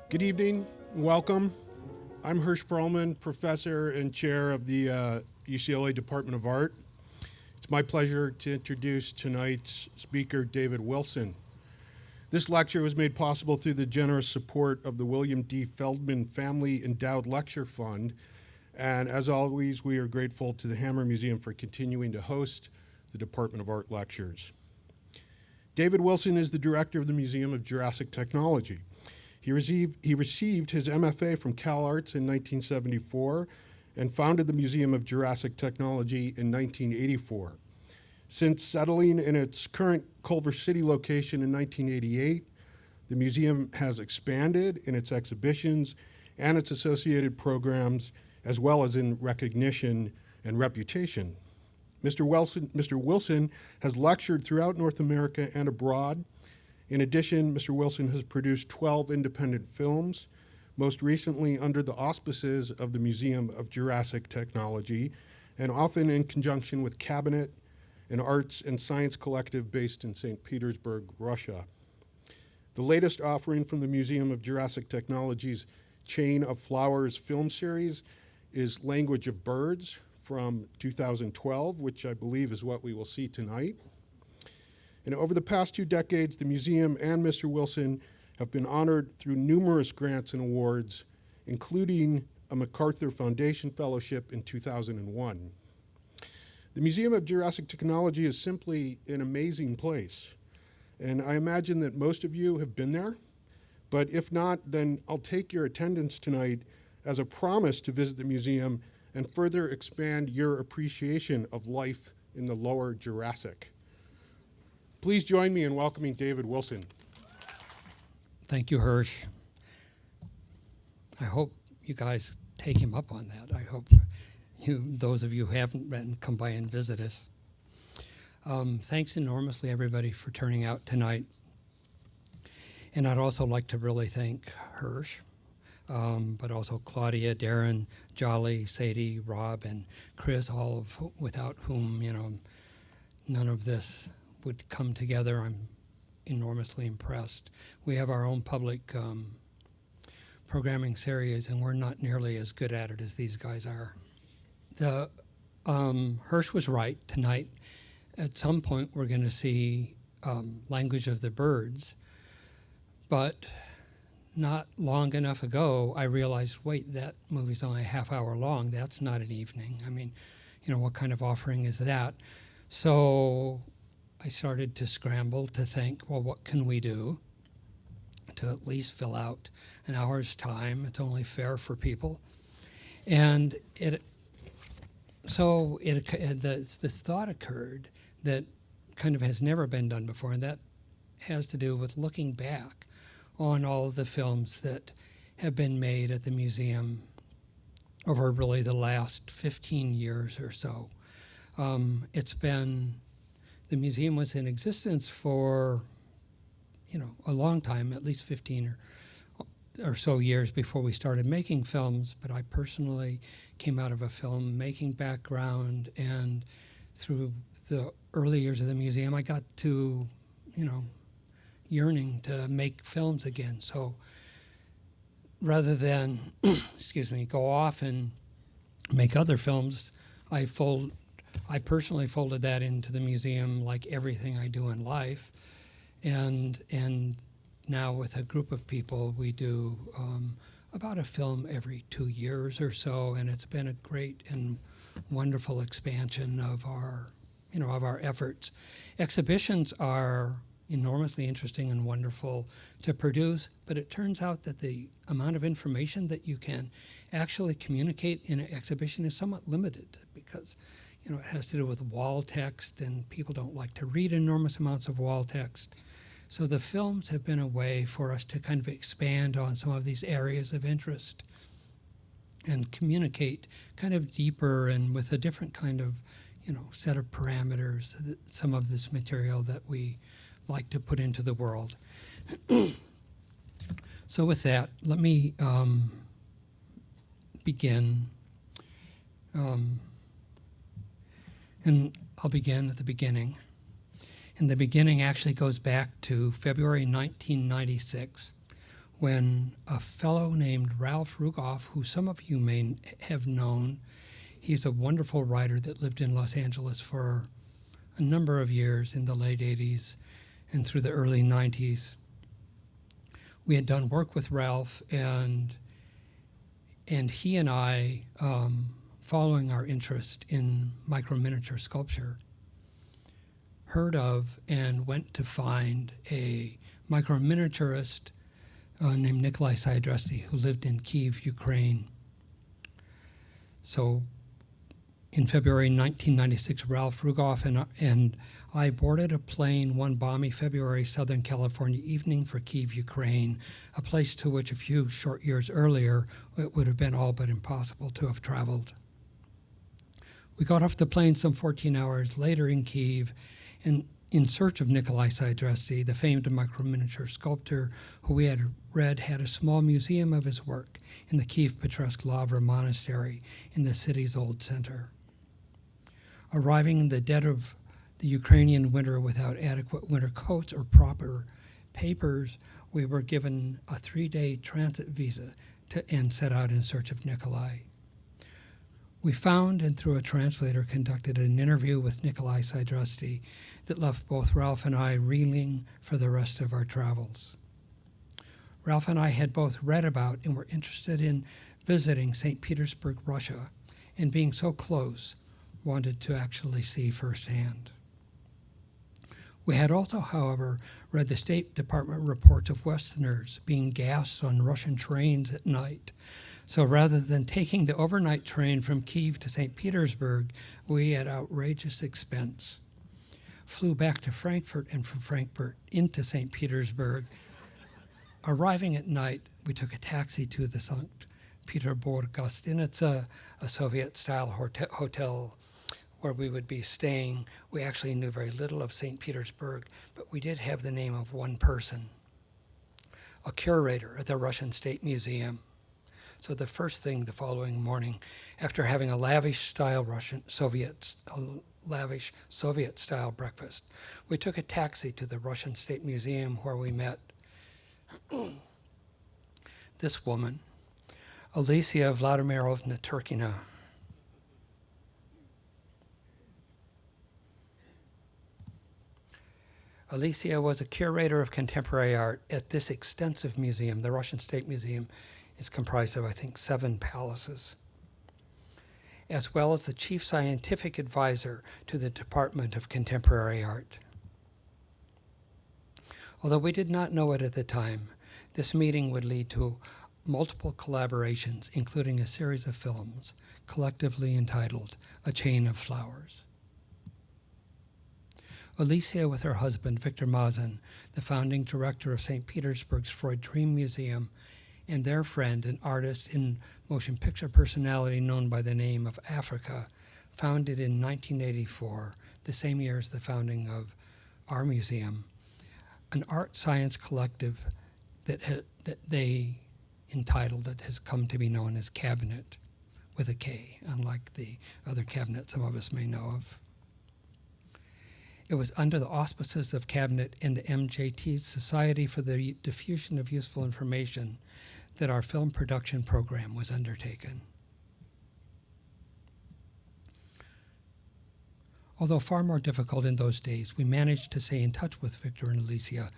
Good evening, welcome. I'm Hirsch Perlman, professor and chair of the UCLA Department of Art. It's my pleasure to introduce tonight's speaker, David Wilson. This lecture was made possible through the generous support of the William D. Feldman Family Endowed Lecture Fund. And as always, we are grateful to the Hammer Museum for continuing to host the Department of Art lectures. David Wilson is the director of the Museum of Jurassic Technology. He received his MFA from CalArts in 1974 and founded the Museum of Jurassic Technology in 1984. Since settling in its current Culver City location in 1988, the museum has expanded in its exhibitions and its associated programs, as well as in recognition and reputation. Mr. Wilson has lectured throughout North America and abroad. In addition, Mr. Wilson has produced 12 independent films, most recently under the auspices of the Museum of Jurassic Technology, and often in conjunction with Kabinet, an arts and science collective based in St. Petersburg, Russia. The latest offering from the Museum of Jurassic Technology's Chain of Flowers film series is Language of Birds from 2012, which I believe is what we will see tonight. And over the past 2 decades, the museum and Mr. Wilson have been honored through numerous grants and awards, including a MacArthur Foundation Fellowship in 2001. The Museum of Jurassic Technology is simply an amazing place, and I imagine that most of you have been there, but if not, then I'll take your attendance tonight as a promise to visit the museum and further expand your appreciation of life in the lower Jurassic. Please join me in welcoming David Wilson. Thank you, Hirsch. I hope you guys take him up on that. I hope those of you who haven't been, come by and visit us. Thanks enormously, everybody, for turning out tonight. And I'd also like to really thank Hirsch, but also Claudia, Darren, Jolly, Sadie, Rob, and Chris, all of without whom, none of this would come together. I'm enormously impressed. We have our own public programming series, and we're not nearly as good at it as these guys are. Hirsch was right. Tonight, at some point, we're going to see Language of the Birds, but not long enough ago, I realized, wait, that movie's only a half hour long. That's not an evening. I mean, what kind of offering is that? So I started to scramble to think, well, what can we do to at least fill out an hour's time? It's only fair for people. And this thought occurred that kind of has never been done before, and that has to do with looking back on all of the films that have been made at the museum over really the last 15 years or so. The museum was in existence for, a long time, at least 15 or so years before we started making films, but I personally came out of a film-making background, and through the early years of the museum, I got to, yearning to make films again. So rather than, go off and make other films, I personally folded that into the museum like everything I do in life. And now with a group of people, we do about a film every 2 years or so, and it's been a great and wonderful expansion of our efforts. Exhibitions are enormously interesting and wonderful to produce, but it turns out that the amount of information that you can actually communicate in an exhibition is somewhat limited because it has to do with wall text, and people don't like to read enormous amounts of wall text. So the films have been a way for us to kind of expand on some of these areas of interest and communicate kind of deeper and with a different kind of, set of parameters, some of this material that we like to put into the world. So with that, let me begin. And I'll begin at the beginning. And the beginning actually goes back to February 1996, when a fellow named Ralph Rugoff, who some of you may have known, he's a wonderful writer that lived in Los Angeles for a number of years in the late 80s and through the early 90s. We had done work with Ralph, and he and I, following our interest in micro-miniature sculpture, heard of and went to find a micro-miniaturist named Nikolai Sydresty, who lived in Kyiv, Ukraine. So in February 1996, Ralph Rugoff and I boarded a plane one balmy February Southern California evening for Kyiv, Ukraine, a place to which a few short years earlier it would have been all but impossible to have traveled. We got off the plane some 14 hours later in Kyiv and in search of Nikolai Sydresty, the famed micro-miniature sculptor who we had read had a small museum of his work in the Kyiv-Petrovsk Lavra Monastery in the city's old center. Arriving in the dead of the Ukrainian winter without adequate winter coats or proper papers, we were given a 3-day transit visa and set out in search of Nikolai. We found and through a translator conducted an interview with Nikolai Sydresty that left both Ralph and I reeling for the rest of our travels. Ralph and I had both read about and were interested in visiting St. Petersburg, Russia, and being so close, wanted to actually see firsthand. We had also, however, read the State Department reports of Westerners being gassed on Russian trains at night. So rather than taking the overnight train from Kyiv to St. Petersburg, we, at outrageous expense, flew back to Frankfurt and from Frankfurt into St. Petersburg. Arriving at night, we took a taxi to the St. Petersburg Gostinitsa, a Soviet-style hotel where we would be staying. We actually knew very little of St. Petersburg, but we did have the name of one person, a curator at the Russian State Museum. So the first thing the following morning, after having a lavish Soviet-style breakfast, we took a taxi to the Russian State Museum where we met this woman, Alicia Vladimirovna Turkina. Alicia was a curator of contemporary art at this extensive museum. The Russian State Museum is comprised of, I think, 7 palaces, as well as the chief scientific advisor to the Department of Contemporary Art. Although we did not know it at the time, this meeting would lead to multiple collaborations, including a series of films, collectively entitled A Chain of Flowers. Alicia, with her husband, Victor Mazin, the founding director of St. Petersburg's Freud Dream Museum, and their friend, an artist and motion picture personality known by the name of Africa, founded in 1984, the same year as the founding of our museum, an art science collective that they entitled that has come to be known as Kabinet, with a K, unlike the other Kabinet some of us may know of. It was under the auspices of Kabinet and the MJT Society for the Diffusion of Useful Information that our film production program was undertaken. Although far more difficult in those days, we managed to stay in touch with Victor and Alicia,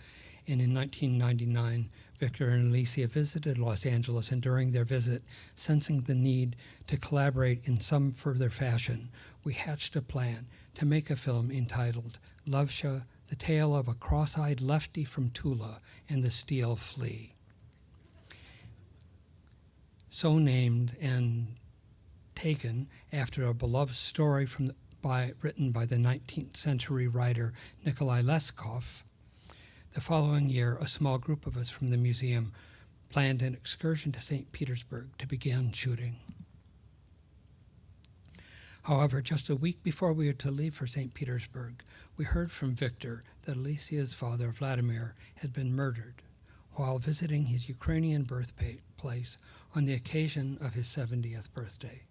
and in 1999, Victor and Alicia visited Los Angeles, and during their visit, sensing the need to collaborate in some further fashion, we hatched a plan to make a film entitled Lovesha, the Tale of a Cross-Eyed Lefty from Tula and the Steel Flea. So named and taken after a beloved story written by the 19th century writer Nikolai Leskov. The following year, a small group of us from the museum planned an excursion to St. Petersburg to begin shooting. However, just a week before we were to leave for St. Petersburg, we heard from Victor that Alicia's father, Vladimir, had been murdered while visiting his Ukrainian birthplace on the occasion of his 70th birthday.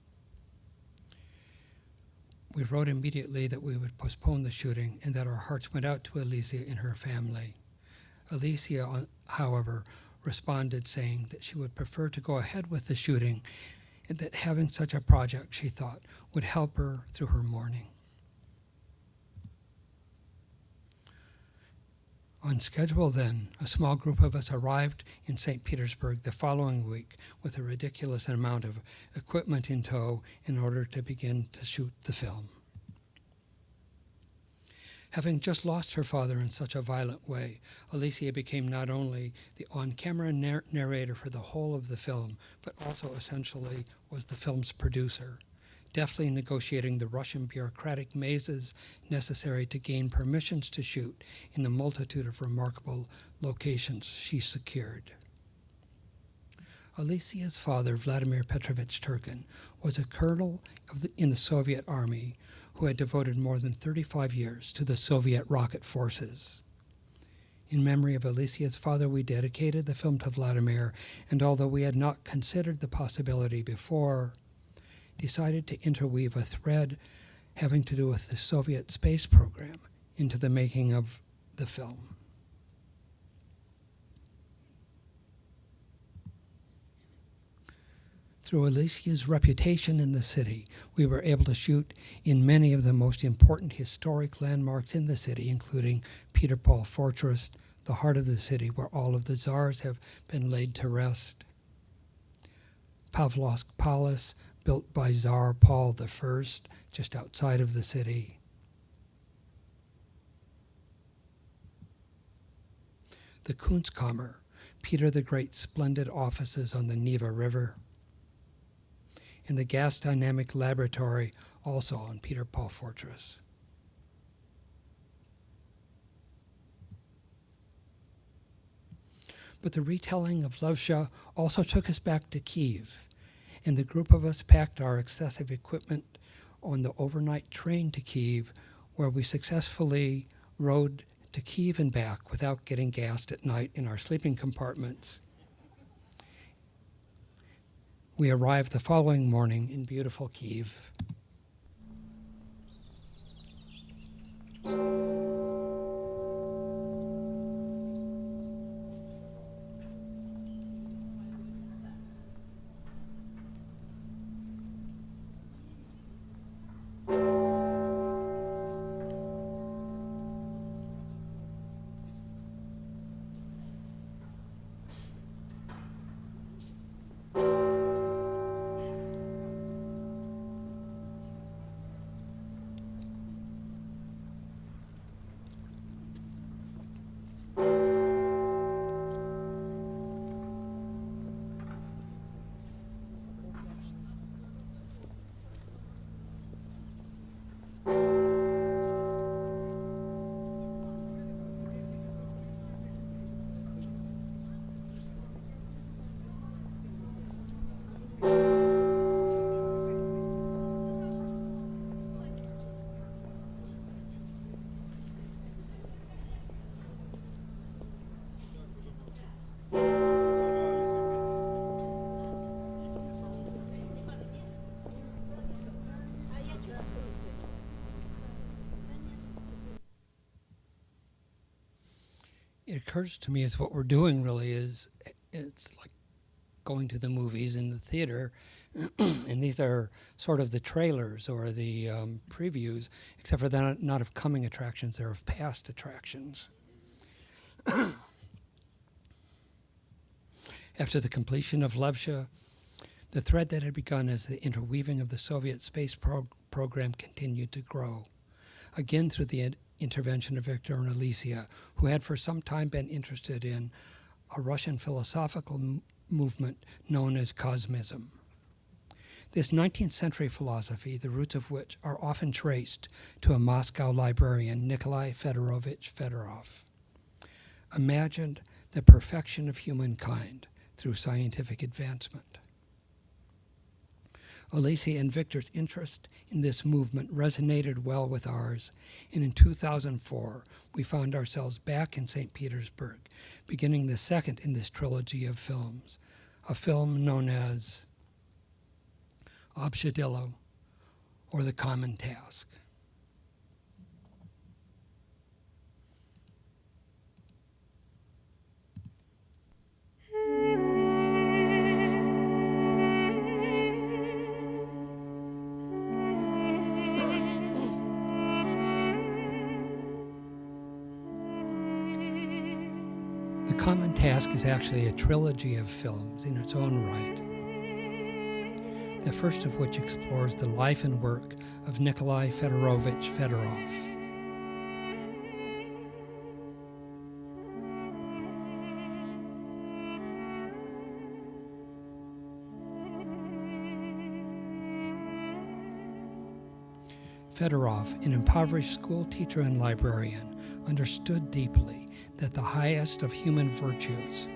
We wrote immediately that we would postpone the shooting and that our hearts went out to Alicia and her family. Alicia, however, responded saying that she would prefer to go ahead with the shooting and that having such a project, she thought, would help her through her mourning. On schedule then, a small group of us arrived in St. Petersburg the following week with a ridiculous amount of equipment in tow in order to begin to shoot the film. Having just lost her father in such a violent way, Alicia became not only the on-camera narrator for the whole of the film, but also essentially was the film's producer, deftly negotiating the Russian bureaucratic mazes necessary to gain permissions to shoot in the multitude of remarkable locations she secured. Alicia's father, Vladimir Petrovich Turkin, was a colonel in the Soviet Army who had devoted more than 35 years to the Soviet rocket forces. In memory of Alicia's father, we dedicated the film to Vladimir, and although we had not considered the possibility before, decided to interweave a thread having to do with the Soviet space program into the making of the film. Through Alicia's reputation in the city, we were able to shoot in many of the most important historic landmarks in the city, including Peter Paul Fortress, the heart of the city where all of the czars have been laid to rest, Pavlovsk Palace, built by Tsar Paul I, just outside of the city. The Kunstkammer, Peter the Great's splendid offices on the Neva River, and the Gas Dynamic Laboratory, also on Peter Paul Fortress. But the retelling of Levsha also took us back to Kiev, and the group of us packed our excessive equipment on the overnight train to Kiev, where we successfully rode to Kiev and back without getting gassed at night in our sleeping compartments. We arrived the following morning in beautiful Kiev. It occurs to me as what we're doing really is, it's like going to the movies in the theater, and these are sort of the trailers or the previews, except for they're not of coming attractions, they're of past attractions. After the completion of Levsha, the thread that had begun as the interweaving of the Soviet space program continued to grow, again through the intervention of Victor and Alicia, who had for some time been interested in a Russian philosophical movement known as Cosmism. This 19th century philosophy, the roots of which are often traced to a Moscow librarian, Nikolai Fedorovich Fedorov, imagined the perfection of humankind through scientific advancement. Alicia and Victor's interest in this movement resonated well with ours, and in 2004, we found ourselves back in St. Petersburg, beginning the second in this trilogy of films, a film known as Obshadillo, or The Common Task. Common Task is actually a trilogy of films in its own right, the first of which explores the life and work of Nikolai Fedorovich Fedorov. Fedorov, an impoverished school teacher and librarian, understood deeply that the highest of human virtues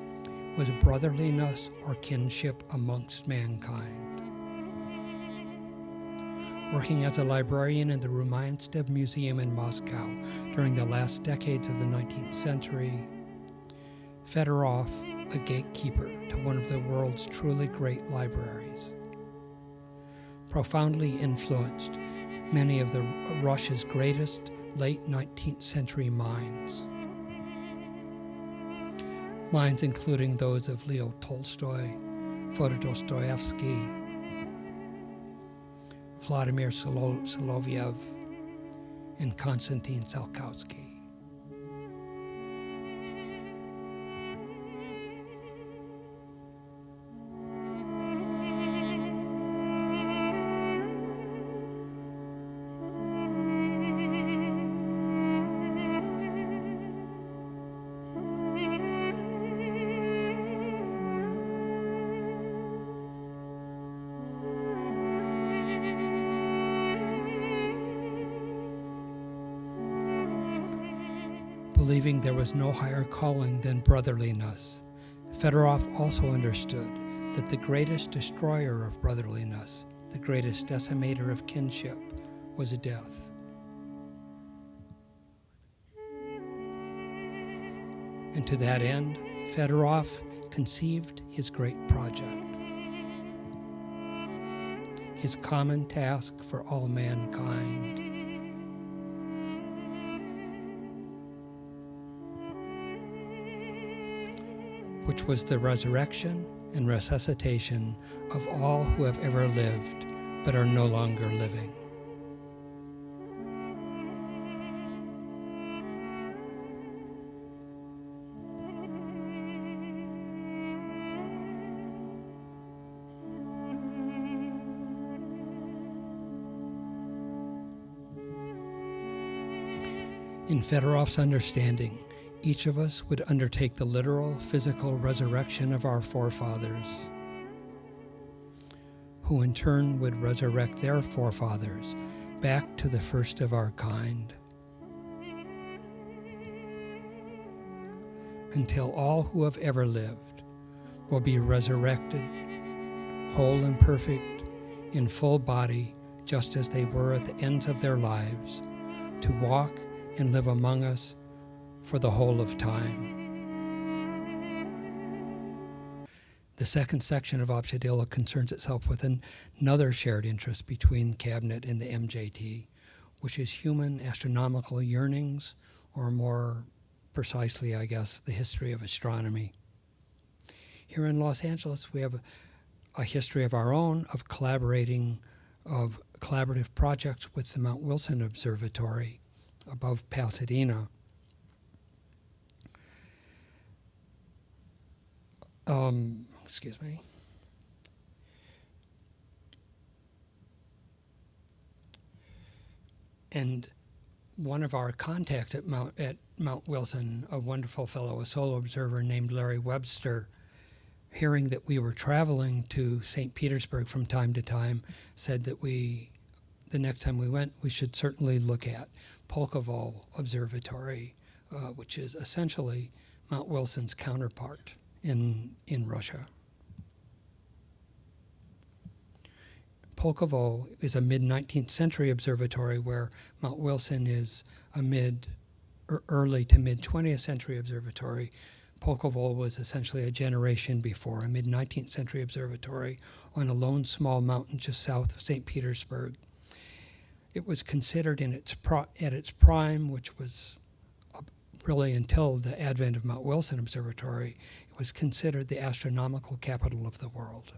was brotherliness or kinship amongst mankind. Working as a librarian in the Rumianstev Museum in Moscow during the last decades of the 19th century, Fedorov, a gatekeeper to one of the world's truly great libraries, profoundly influenced many of Russia's greatest late 19th century minds. Minds including those of Leo Tolstoy, Fyodor Dostoevsky, Vladimir Soloviev, and Konstantin Tsiolkovsky. Believing there was no higher calling than brotherliness, Fedorov also understood that the greatest destroyer of brotherliness, the greatest decimator of kinship, was death. And to that end, Fedorov conceived his great project, his common task for all mankind. Which was the resurrection and resuscitation of all who have ever lived but are no longer living. In Fedorov's understanding, each of us would undertake the literal, physical resurrection of our forefathers, who in turn would resurrect their forefathers back to the first of our kind, until all who have ever lived will be resurrected, whole and perfect, in full body, just as they were at the ends of their lives, to walk and live among us for the whole of time. The second section of Obshadillo concerns itself with another shared interest between Kabinet and the MJT, which is human astronomical yearnings, or more precisely, I guess, the history of astronomy. Here in Los Angeles, we have a history of our own of collaborative projects with the Mount Wilson Observatory above Pasadena. Excuse me. And one of our contacts at Mount Wilson, a wonderful fellow, a solo observer named Larry Webster, hearing that we were traveling to St. Petersburg from time to time, said that the next time we went, we should certainly look at Pulkovo Observatory, which is essentially Mount Wilson's counterpart in Russia. Pulkovo is a mid-19th century observatory, where Mount Wilson is a early to mid-20th century observatory. Pulkovo was essentially a generation before, a mid-19th century observatory on a lone small mountain just south of St. Petersburg. It was considered at its prime, which was really until the advent of Mount Wilson Observatory, it was considered the astronomical capital of the world.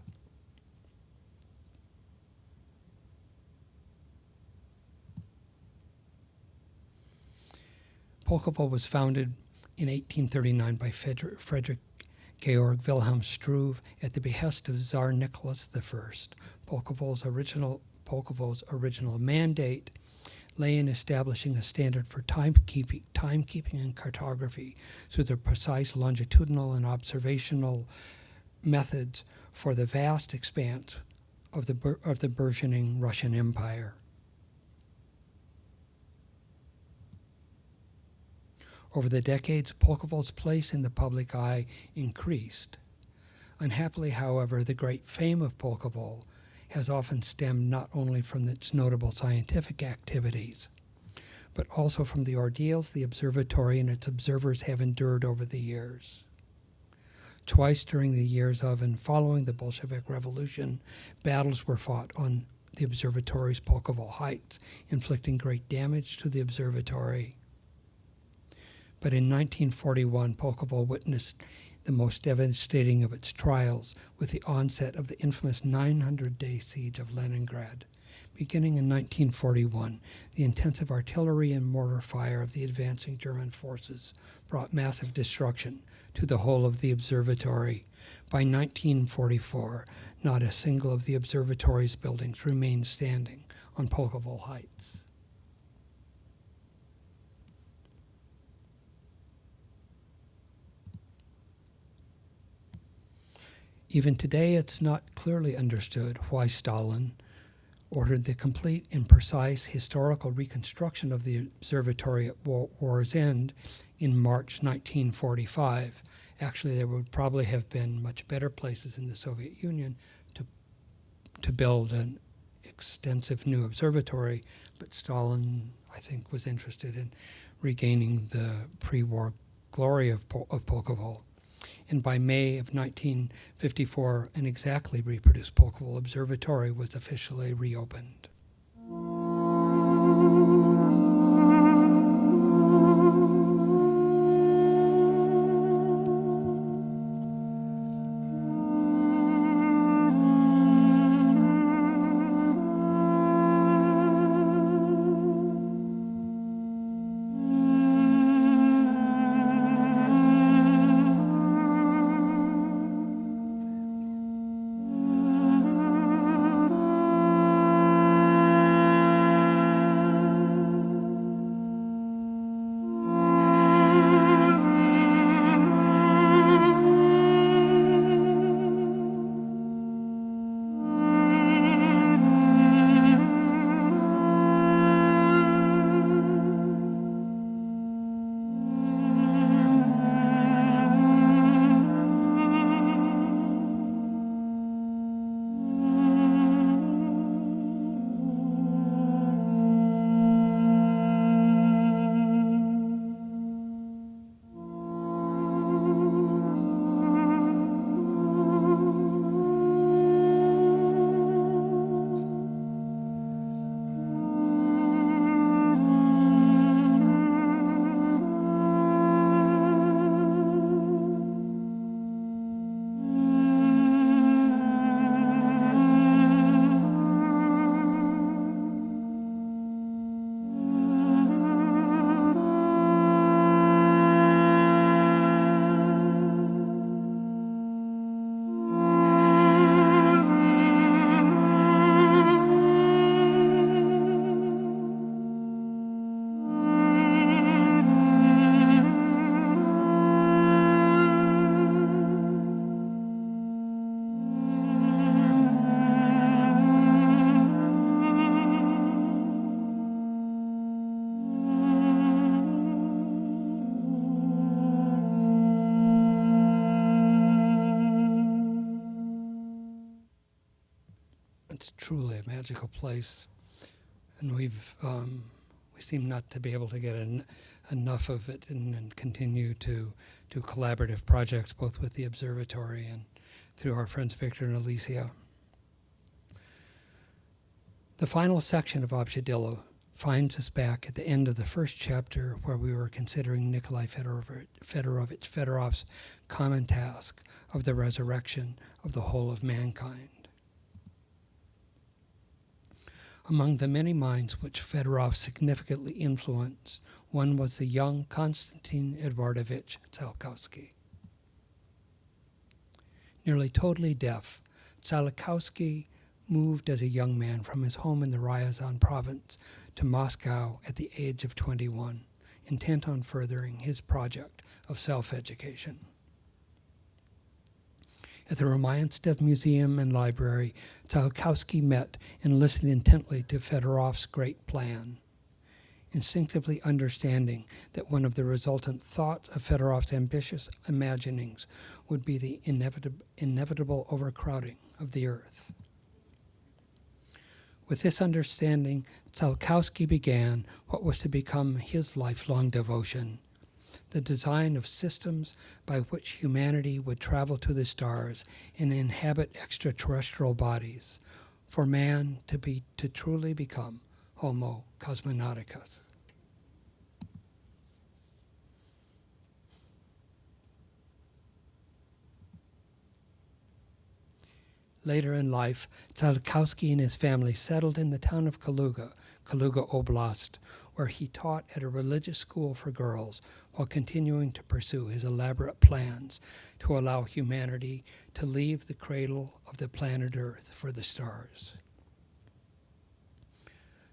Pulkovo was founded in 1839 by Frederick Georg Wilhelm Struve at the behest of Tsar Nicholas I. Pulkovo's original mandate lay in establishing a standard for timekeeping and cartography through the precise longitudinal and observational methods for the vast expanse of the burgeoning Russian Empire. Over the decades, Pulkovo's place in the public eye increased. Unhappily, however, the great fame of Pulkovo has often stemmed not only from its notable scientific activities, but also from the ordeals the observatory and its observers have endured over the years. Twice during the years of and following the Bolshevik Revolution, battles were fought on the observatory's Pulkovo heights, inflicting great damage to the observatory. But in 1941, Pulkovo witnessed the most devastating of its trials with the onset of the infamous 900-day siege of Leningrad. Beginning in 1941, the intensive artillery and mortar fire of the advancing German forces brought massive destruction to the whole of the observatory. By 1944, not a single of the observatory's buildings remained standing on Pulkovo Heights. Even today, it's not clearly understood why Stalin ordered the complete and precise historical reconstruction of the observatory at war's end in March 1945. Actually, there would probably have been much better places in the Soviet Union to build an extensive new observatory, but Stalin, I think, was interested in regaining the pre-war glory of Pulkovo. And by May of 1954, an exactly reproduced Pulkovo Observatory was officially reopened. It's truly a magical place, and we seem not to be able to get enough of it and continue to do collaborative projects both with the observatory and through our friends Victor and Alicia. The final section of Obshadillo finds us back at the end of the first chapter where we were considering Nikolai Fedorov's common task of the resurrection of the whole of mankind. Among the many minds which Fedorov significantly influenced, one was the young Konstantin Eduardovich Tsiolkovsky. Nearly totally deaf, Tsiolkovsky moved as a young man from his home in the Ryazan province to Moscow at the age of 21, intent on furthering his project of self-education. At the Romanstev Museum and Library, Tsiolkovsky met and listened intently to Fedorov's great plan, instinctively understanding that one of the resultant thoughts of Fedorov's ambitious imaginings would be the inevitable overcrowding of the earth. With this understanding, Tsiolkovsky began what was to become his lifelong devotion, the design of systems by which humanity would travel to the stars and inhabit extraterrestrial bodies, for man to truly become Homo cosmonauticus. Later in life, Tsiolkovsky and his family settled in the town of Kaluga, Kaluga Oblast, where he taught at a religious school for girls while continuing to pursue his elaborate plans to allow humanity to leave the cradle of the planet Earth for the stars.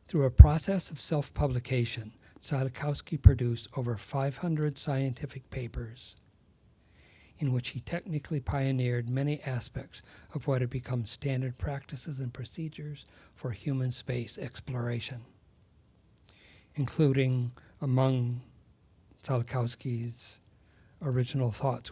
Through a process of self-publication, Tsiolkovsky produced over 500 scientific papers in which he technically pioneered many aspects of what had become standard practices and procedures for human space exploration, including among Tsiolkovsky's original thoughts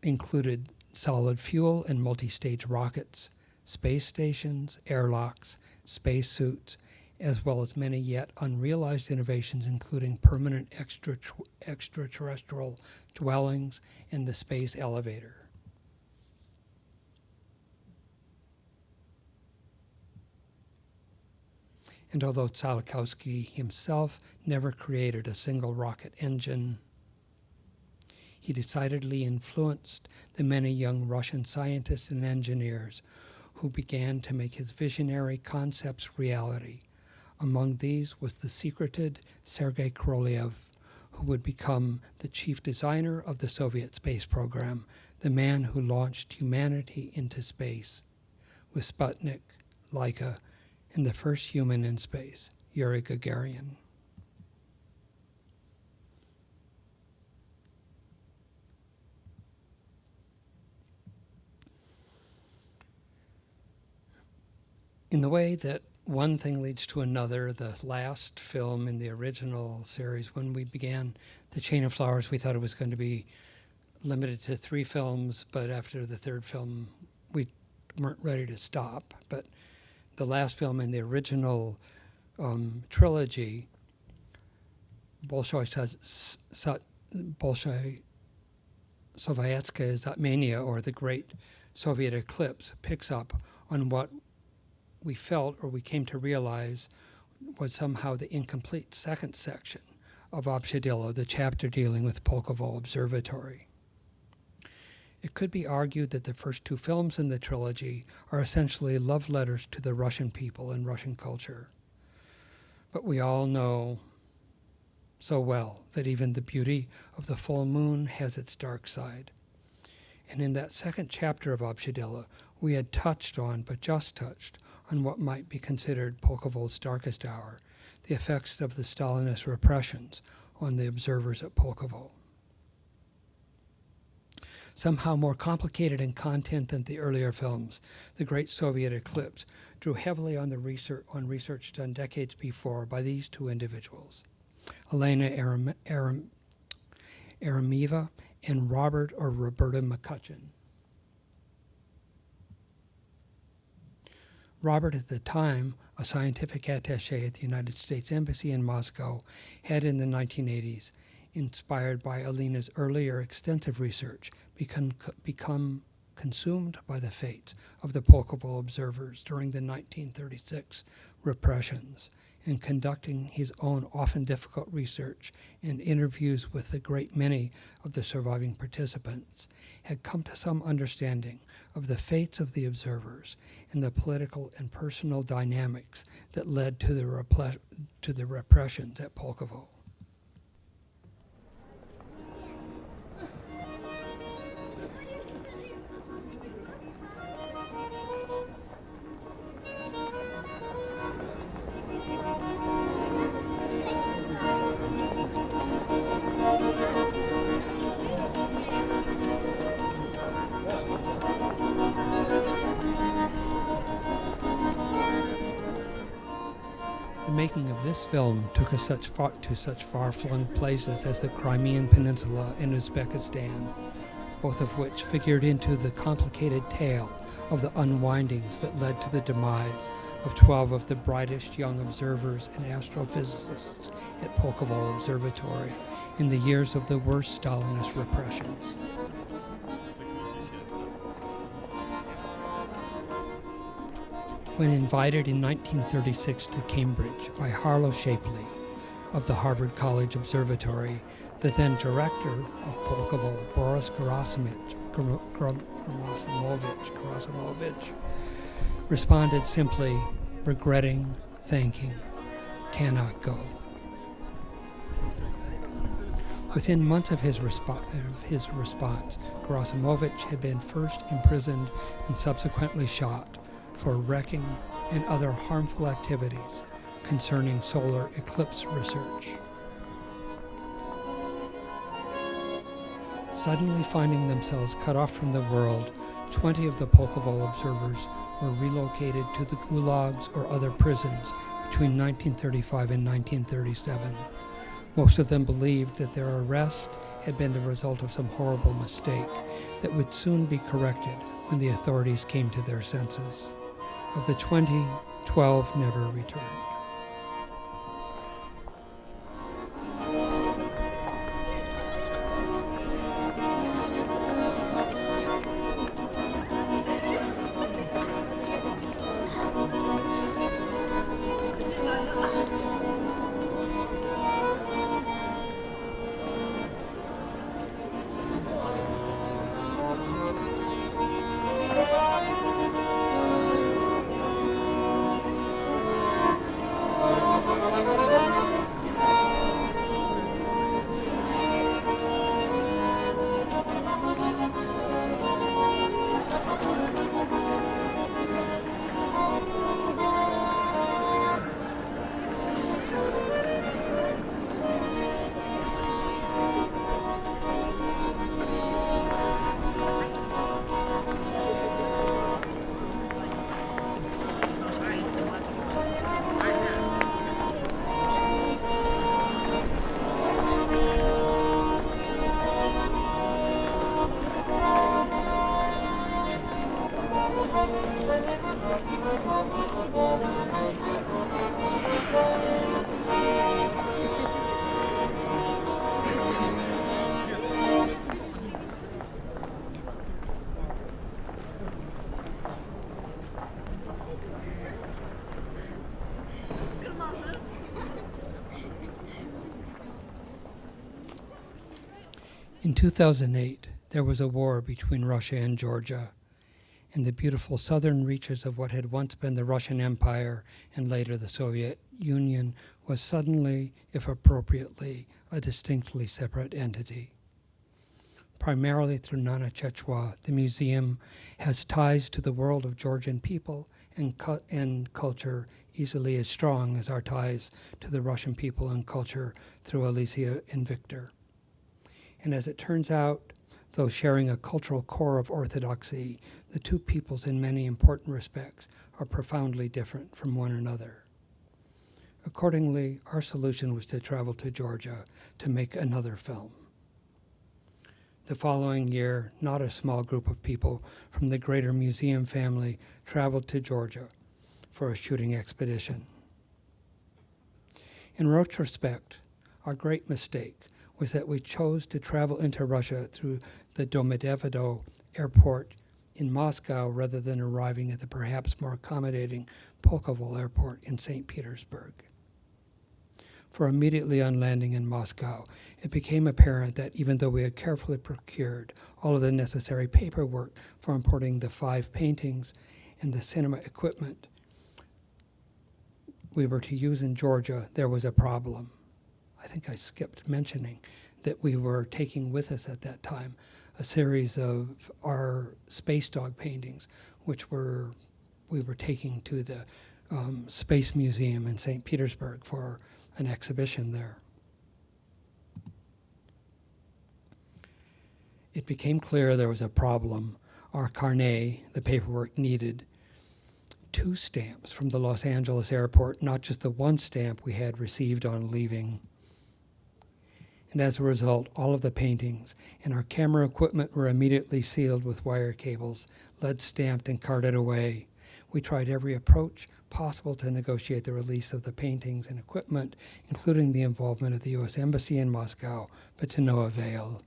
included solid fuel and multi-stage rockets, space stations, airlocks, spacesuits, as well as many yet unrealized innovations, including permanent extraterrestrial dwellings and the space elevator. And although Tsiolkovsky himself never created a single rocket engine, he decidedly influenced the many young Russian scientists and engineers who began to make his visionary concepts reality. Among these was the secreted Sergei Korolev, who would become the chief designer of the Soviet space program, the man who launched humanity into space with Sputnik, Laika, and the first human in space, Yuri Gagarin. In the way that one thing leads to another, the last film in the original series, when we began The Chain of Flowers, we thought it was going to be limited to 3 films, but after the 3rd film, we weren't ready to stop. But the last film in the original trilogy, Sovietskaya Zatmenia, or The Great Soviet Eclipse, picks up on what we felt, or we came to realize, was somehow the incomplete second section of Obshadillo, the chapter dealing with Pulkovo Observatory. It could be argued that the first 2 films in the trilogy are essentially love letters to the Russian people and Russian culture. But we all know so well that even the beauty of the full moon has its dark side. And in that second chapter of Obshadillo, we had touched on, but just touched, on what might be considered Pulkovo's darkest hour, the effects of the Stalinist repressions on the observers at Pulkovo. Somehow more complicated in content than the earlier films, The Great Soviet Eclipse drew heavily on research done decades before by these 2 individuals, Elena Aremeva and Robert or Roberta McCutcheon. Robert, at the time a scientific attaché at the United States Embassy in Moscow, had in the 1980s, inspired by Elena's earlier extensive research, become consumed by the fates of the Pulkovo observers during the 1936 repressions, in conducting his own often difficult research and interviews with a great many of the surviving participants, had come to some understanding of the fates of the observers and the political and personal dynamics that led to the repressions at Pulkovo. The making of this film took us to such far-flung places as the Crimean Peninsula and Uzbekistan, both of which figured into the complicated tale of the unwindings that led to the demise of 12 of the brightest young observers and astrophysicists at Pulkovo Observatory in the years of the worst Stalinist repressions. When invited in 1936 to Cambridge by Harlow Shapley of the Harvard College Observatory, the then director of Pulkovo, Boris Gerasimovich, responded simply, regretting, thanking, cannot go. Within months of his response, Gerasimovich had been first imprisoned and subsequently shot for wrecking and other harmful activities concerning solar eclipse research. Suddenly finding themselves cut off from the world, 20 of the Pulkovo observers were relocated to the gulags or other prisons between 1935 and 1937. Most of them believed that their arrest had been the result of some horrible mistake that would soon be corrected when the authorities came to their senses. Of the 20, 12 never returned. In 2008, there was a war between Russia and Georgia, and the beautiful southern reaches of what had once been the Russian Empire and later the Soviet Union was suddenly, if appropriately, a distinctly separate entity. Primarily through Nana Chechwa, the museum has ties to the world of Georgian people and culture easily as strong as our ties to the Russian people and culture through Alicia and Victor. And as it turns out, though sharing a cultural core of orthodoxy, the two peoples in many important respects are profoundly different from one another. Accordingly, our solution was to travel to Georgia to make another film. The following year, not a small group of people from the greater museum family traveled to Georgia for a shooting expedition. In retrospect, our great mistake was that we chose to travel into Russia through the Domodedovo airport in Moscow rather than arriving at the perhaps more accommodating Pulkovo airport in St. Petersburg. For immediately on landing in Moscow, it became apparent that even though we had carefully procured all of the necessary paperwork for importing the 5 paintings and the cinema equipment we were to use in Georgia, there was a problem. I think I skipped mentioning that we were taking with us at that time a series of our space dog paintings, which we were taking to the Space Museum in St. Petersburg for an exhibition there. It became clear there was a problem. Our carnet, the paperwork, needed 2 stamps from the Los Angeles airport, not just the 1 stamp we had received on leaving. And as a result, all of the paintings and our camera equipment were immediately sealed with wire cables, lead stamped and carted away. We tried every approach possible to negotiate the release of the paintings and equipment, including the involvement of the U.S. Embassy in Moscow, but to no avail.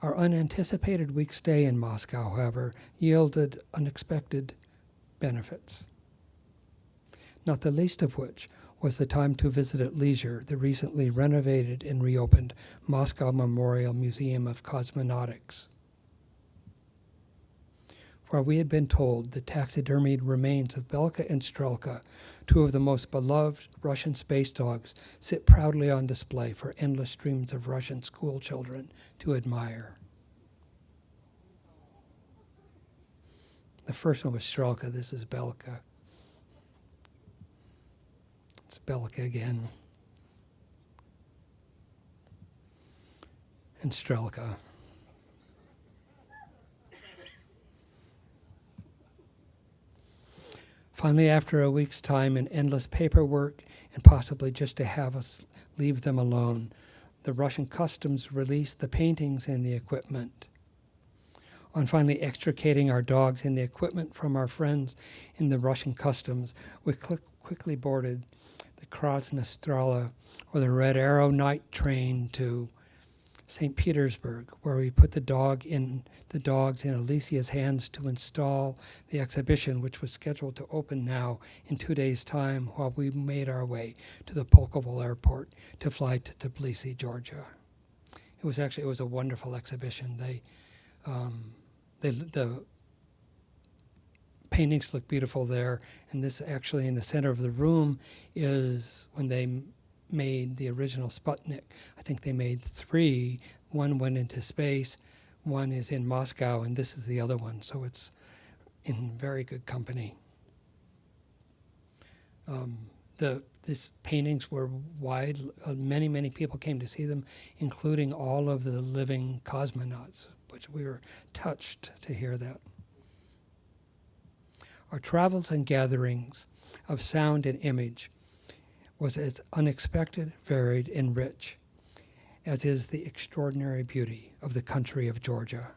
Our unanticipated week stay in Moscow, however, yielded unexpected benefits, not the least of which was the time to visit at leisure the recently renovated and reopened Moscow Memorial Museum of Cosmonautics, where we had been told the taxidermied remains of Belka and Strelka, 2 of the most beloved Russian space dogs, sit proudly on display for endless streams of Russian school children to admire. The first one was Strelka. This is Belka. It's Belka again. And Strelka. Finally, after a week's time and endless paperwork, and possibly just to have us leave them alone, the Russian customs released the paintings and the equipment. On finally extricating our dogs and the equipment from our friends in the Russian customs, we quickly boarded the Krasnostrela, or the Red Arrow night train to St. Petersburg, where we put the dogs in Alicia's hands to install the exhibition, which was scheduled to open now in 2 days' time, while we made our way to the Pulkovo airport to fly to Tbilisi, Georgia. It was a wonderful exhibition. The paintings look beautiful there, and this actually in the center of the room is when they made the original Sputnik. I think they made 3. 1 went into space, 1 is in Moscow, and this is the other one, so it's in very good company. These paintings were wide. Many people came to see them, including all of the living cosmonauts, which we were touched to hear that. Our travels and gatherings of sound and image was as unexpected, varied, and rich as is the extraordinary beauty of the country of Georgia.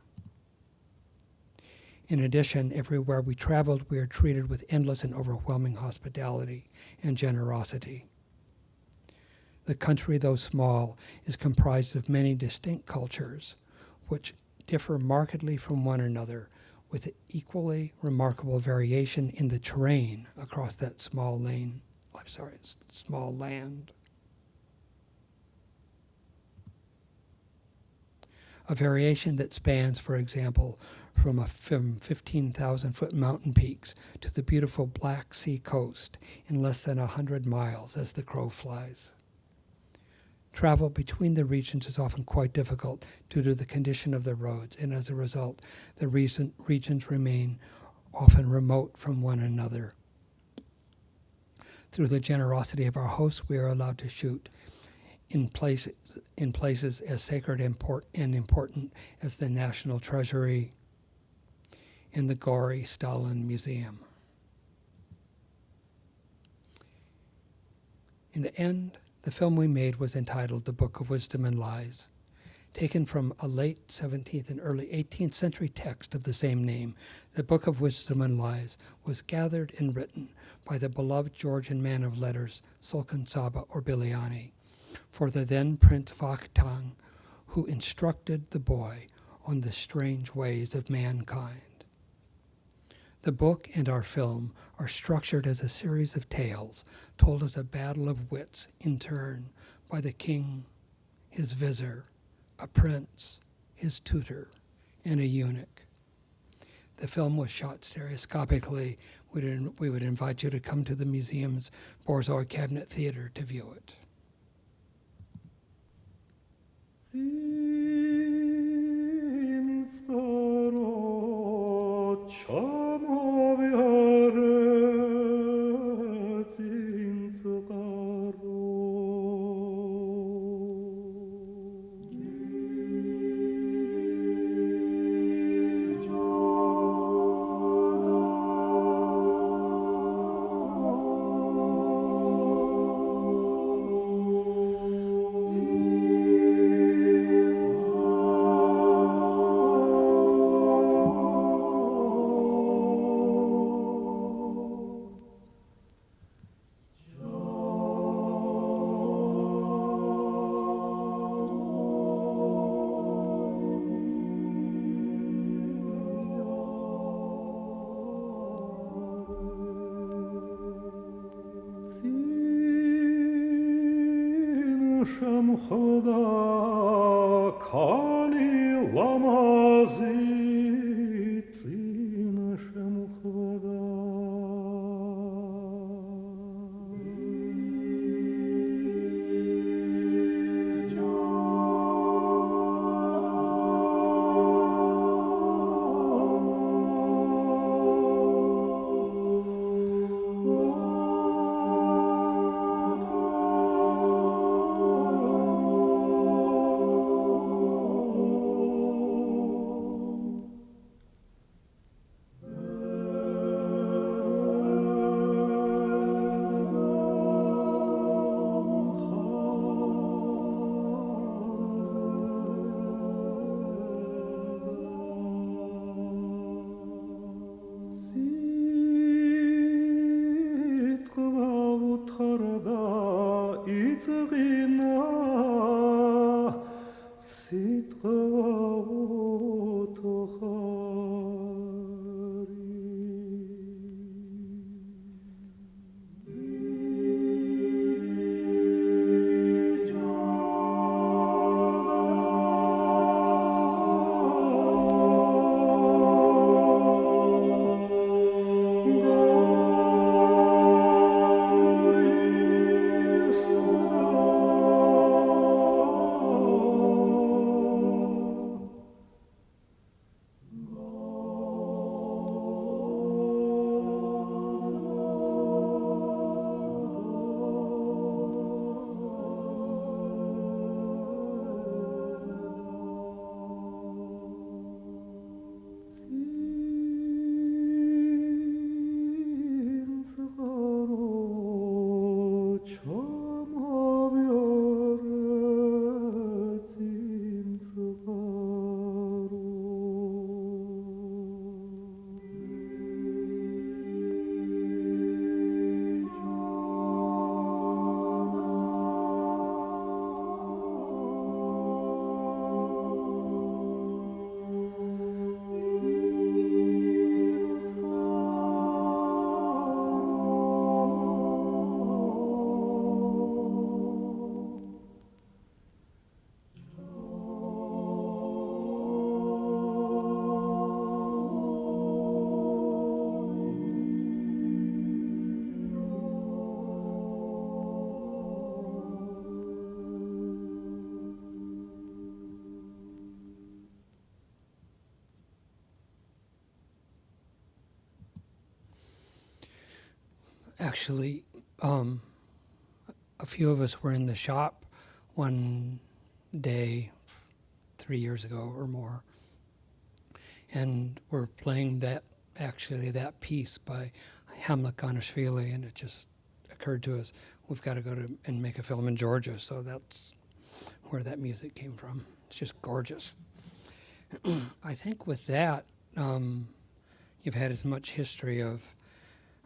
In addition, everywhere we traveled, we were treated with endless and overwhelming hospitality and generosity. The country, though small, is comprised of many distinct cultures, which differ markedly from one another, with equally remarkable variation in the terrain across that small land. A variation that spans, for example, from 15,000-foot mountain peaks to the beautiful Black Sea coast in less than 100 miles as the crow flies. Travel between the regions is often quite difficult due to the condition of the roads, and as a result, the regions remain often remote from one another. Through the generosity of our hosts, we are allowed to shoot in places as sacred and important as the National Treasury and the Gory Stalin Museum. In the end, the film we made was entitled The Book of Wisdom and Lies. Taken from a late 17th and early 18th century text of the same name, the Book of Wisdom and Lies was gathered and written by the beloved Georgian man of letters, Sultan Saba Orbiliani, for the then Prince Vakhtang, who instructed the boy on the strange ways of mankind. The book and our film are structured as a series of tales told as a battle of wits in turn by the king, his vizier, a prince, his tutor, and a eunuch. The film was shot stereoscopically. We would invite you to come to the museum's Borzoi Kabinet Theater to view it. Actually, a few of us were in the shop one day 3 years ago or more, and we're playing that piece by Hamlet Ganashvili, and it just occurred to us, we've got to go to and make a film in Georgia, so that's where that music came from. It's just gorgeous. I think with that, you've had as much history of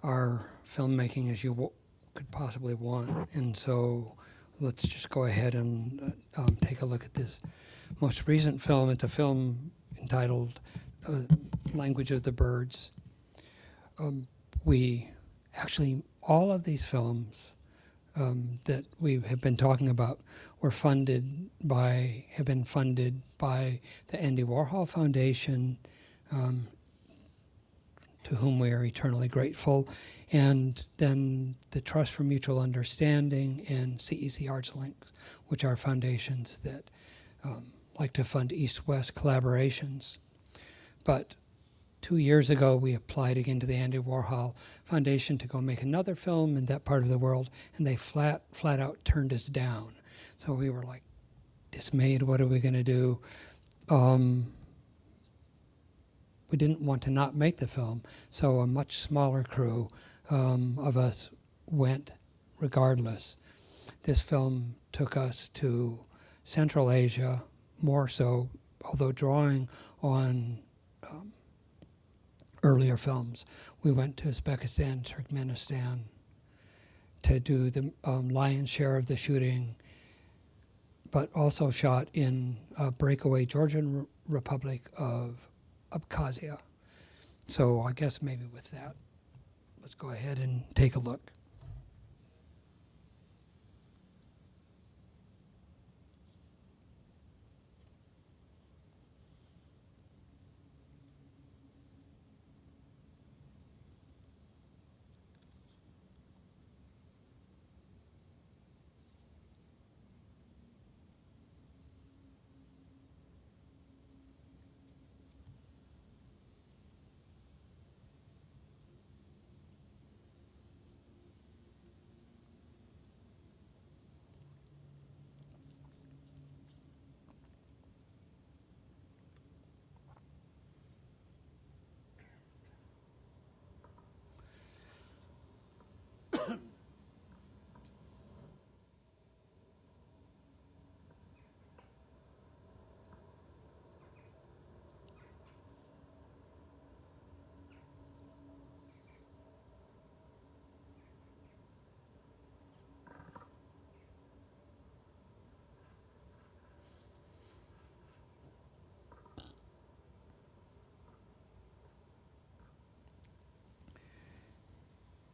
our filmmaking as you could possibly want, and so let's just go ahead and take a look at this most recent film. It's a film entitled Language of the Birds. we actually, all of these films that we have been talking about have been funded by the Andy Warhol Foundation, to whom we are eternally grateful, and then the Trust for Mutual Understanding and CEC Arts Links, which are foundations that like to fund East-West collaborations. But 2 years ago, we applied again to the Andy Warhol Foundation to go make another film in that part of the world, and they flat out turned us down. So we were like dismayed. What are we going to do? We didn't want to not make the film, so a much smaller crew of us went regardless. This film took us to Central Asia, more so, although drawing on earlier films. We went to Uzbekistan, Turkmenistan to do the lion's share of the shooting, but also shot in breakaway Georgian Republic of Abkhazia. So I guess maybe with that, let's go ahead and take a look.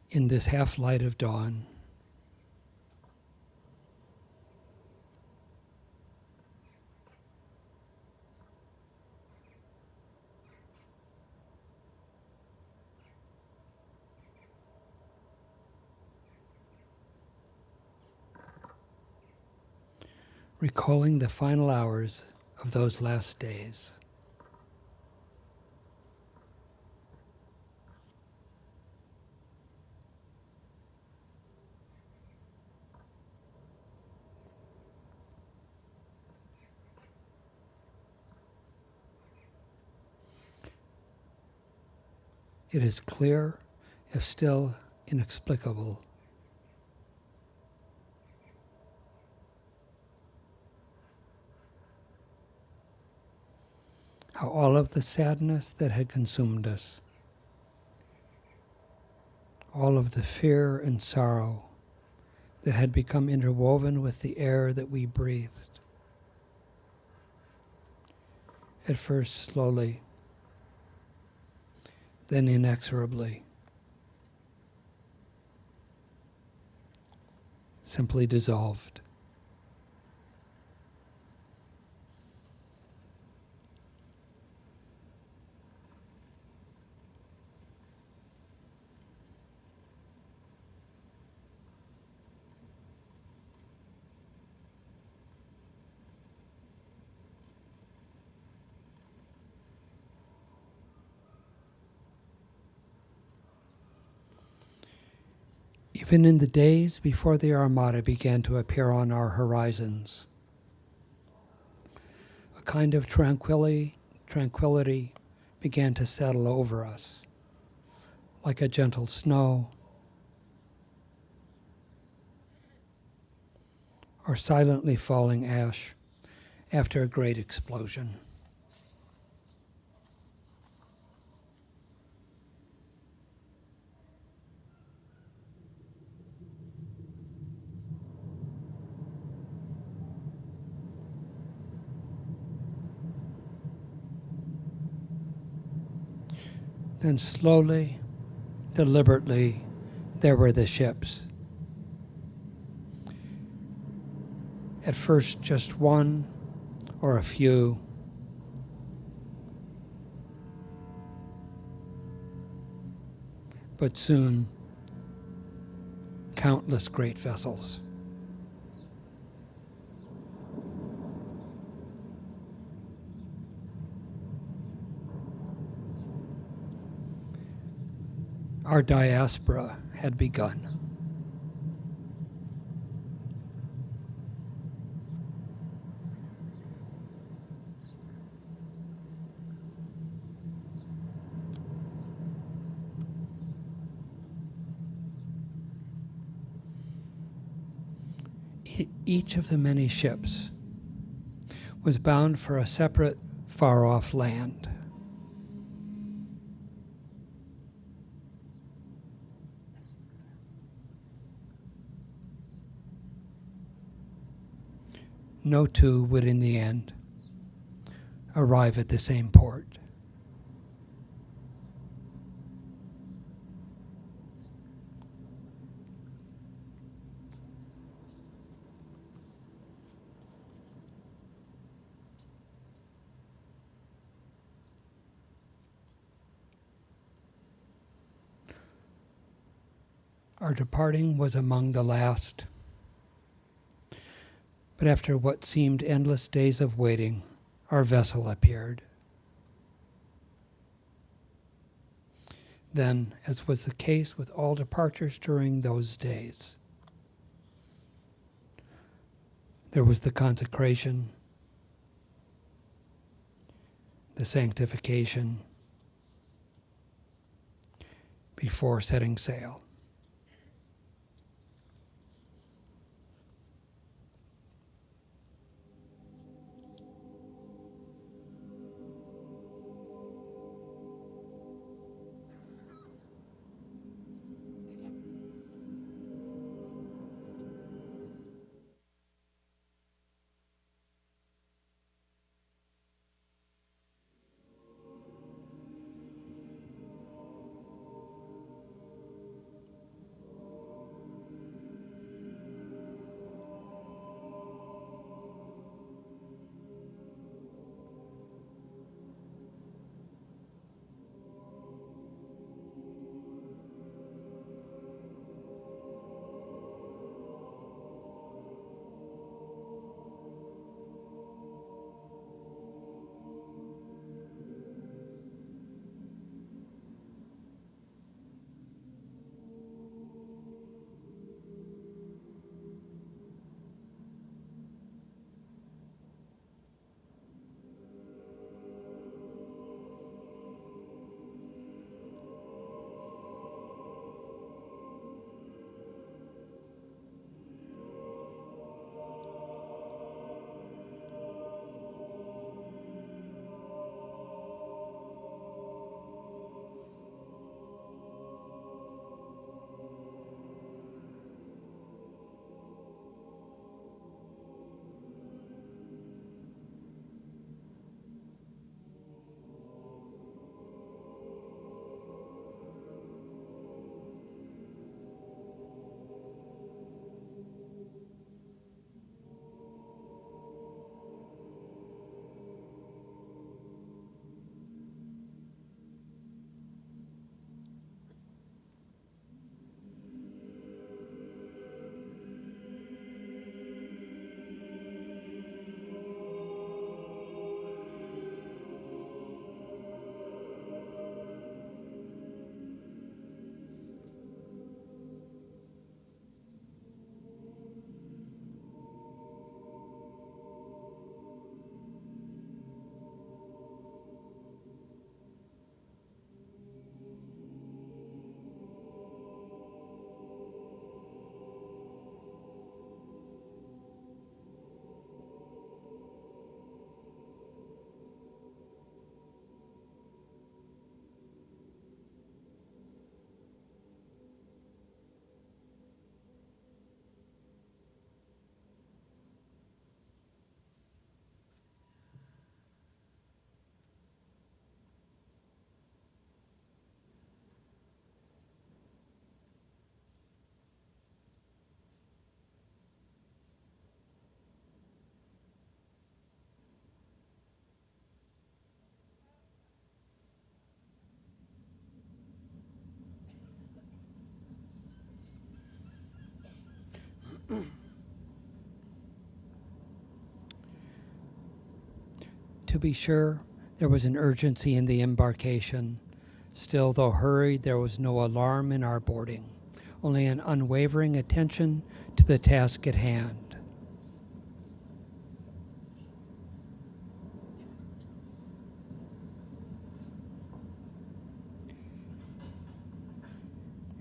In this half light of dawn, recalling the final hours of those last days. It is clear, if still inexplicable, how all of the sadness that had consumed us, all of the fear and sorrow that had become interwoven with the air that we breathed, at first slowly, then inexorably, simply dissolved. Even in the days before the Armada began to appear on our horizons, a kind of tranquility began to settle over us, like a gentle snow, or silently falling ash after a great explosion. Then slowly deliberately, there were the ships. At first, just one or a few. But soon, countless great vessels. Our diaspora had begun. Each of the many ships was bound for a separate, far-off land. No two would in the end arrive at the same port. Our departing was among the last. But after what seemed endless days of waiting, our vessel appeared. Then, as was the case with all departures during those days, there was the consecration, the sanctification before setting sail. To be sure, there was an urgency in the embarkation. Still, though hurried, there was no alarm in our boarding, only an unwavering attention to the task at hand.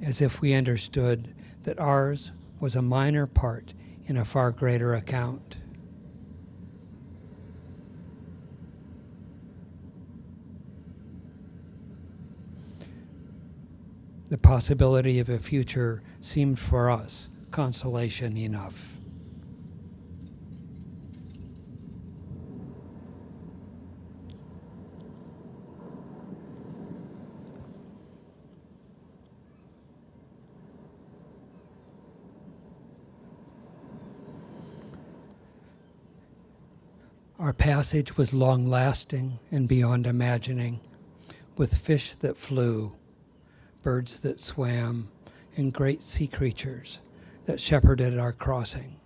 As if we understood that ours was a minor part in a far greater account. The possibility of a future seemed for us consolation enough. Our passage was long-lasting and beyond imagining, with fish that flew, birds that swam, and great sea creatures that shepherded our crossing.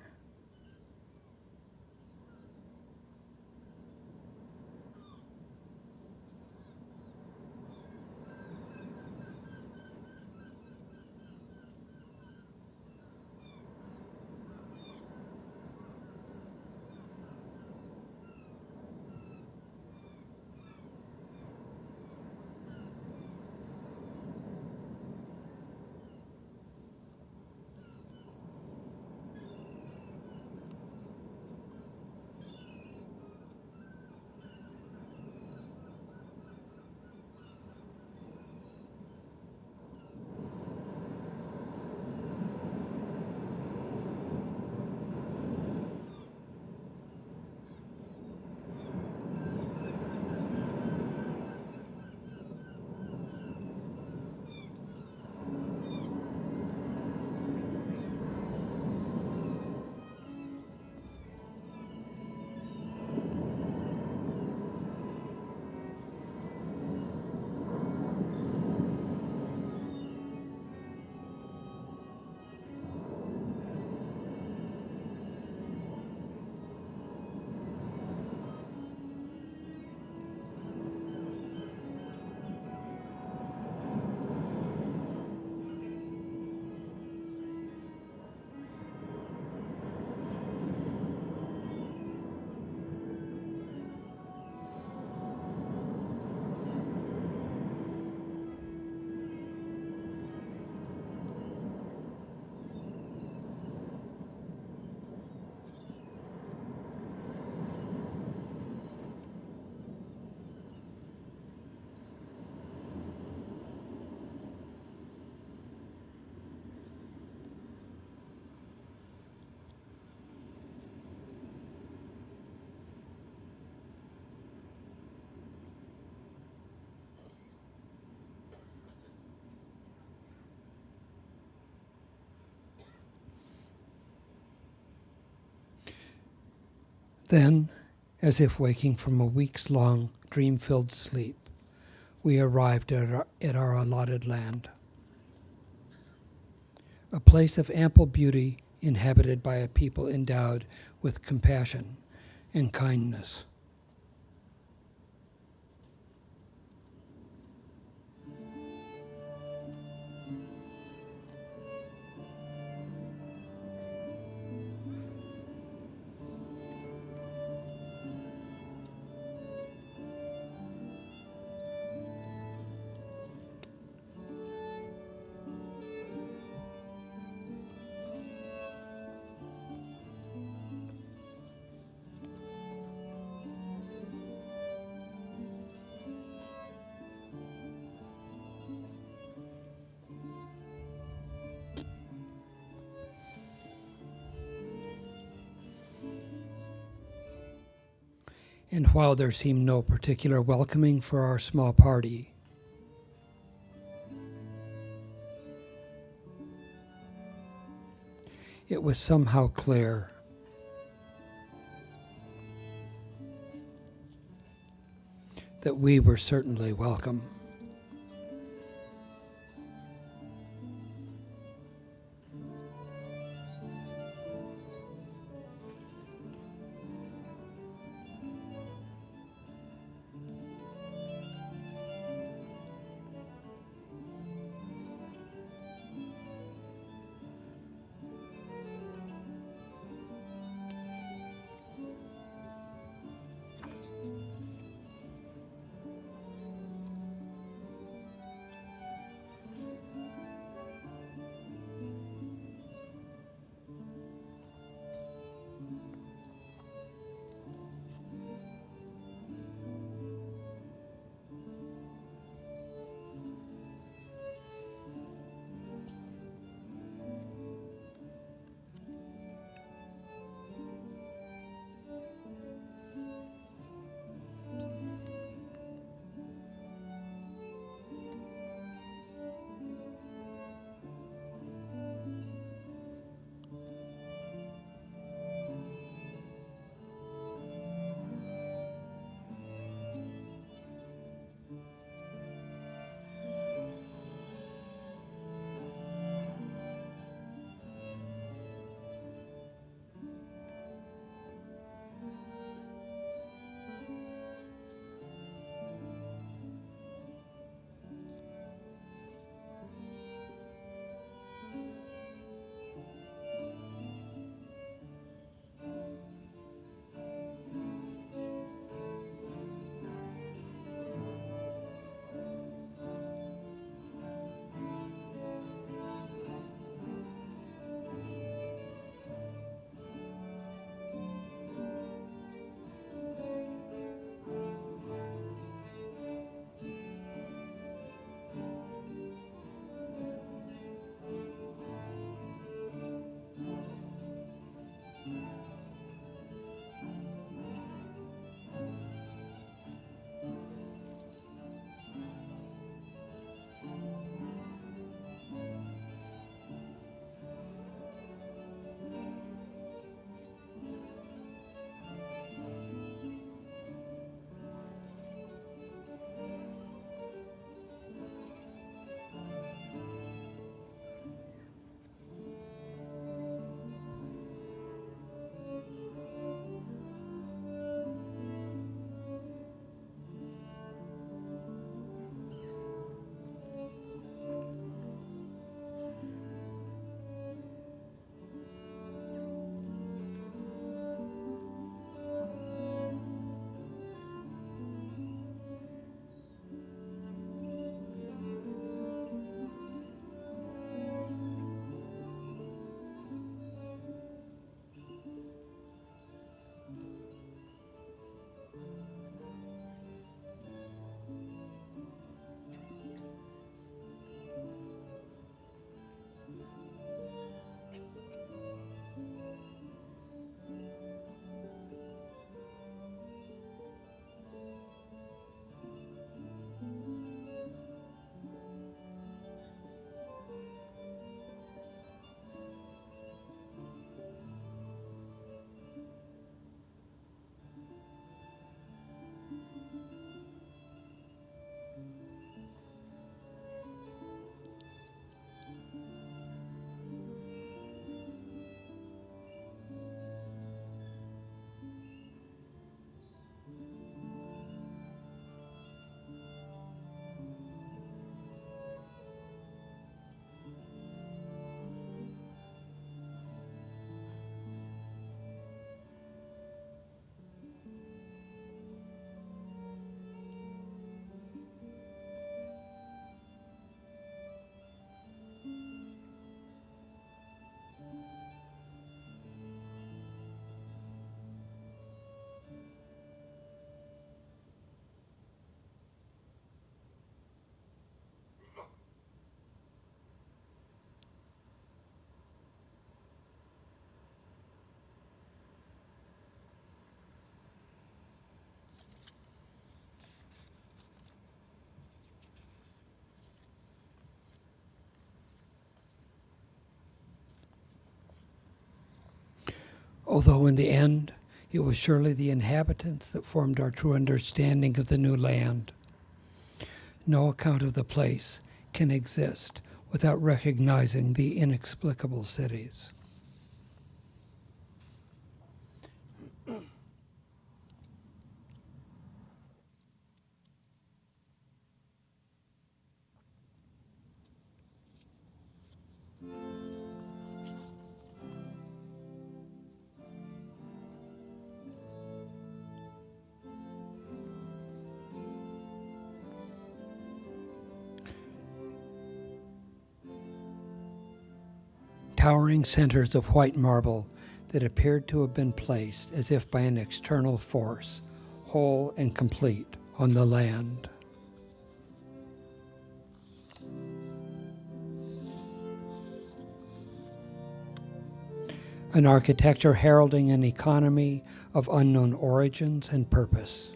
Then, as if waking from a weeks-long dream-filled sleep, we arrived at our allotted land. A place of ample beauty inhabited by a people endowed with compassion and kindness. And while there seemed no particular welcoming for our small party, it was somehow clear that we were certainly welcome. Although in the end, it was surely the inhabitants that formed our true understanding of the new land. No account of the place can exist without recognizing the inexplicable cities. Towering centers of white marble that appeared to have been placed as if by an external force, whole and complete, on the land. An architecture heralding an economy of unknown origins and purpose.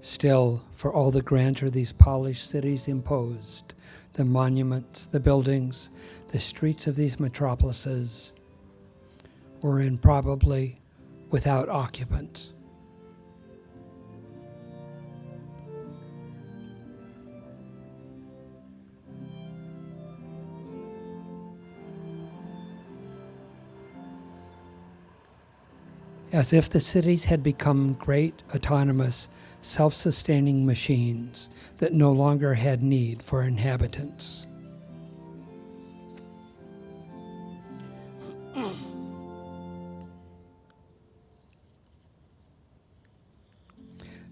Still, for all the grandeur these polished cities imposed, the monuments, the buildings, the streets of these metropolises were improbably without occupants. As if the cities had become great, autonomous, self-sustaining machines that no longer had need for inhabitants.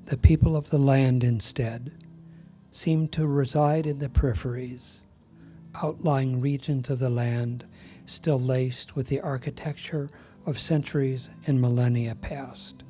The people of the land, instead, seem to reside in the peripheries, outlying regions of the land still laced with the architecture of centuries and millennia past.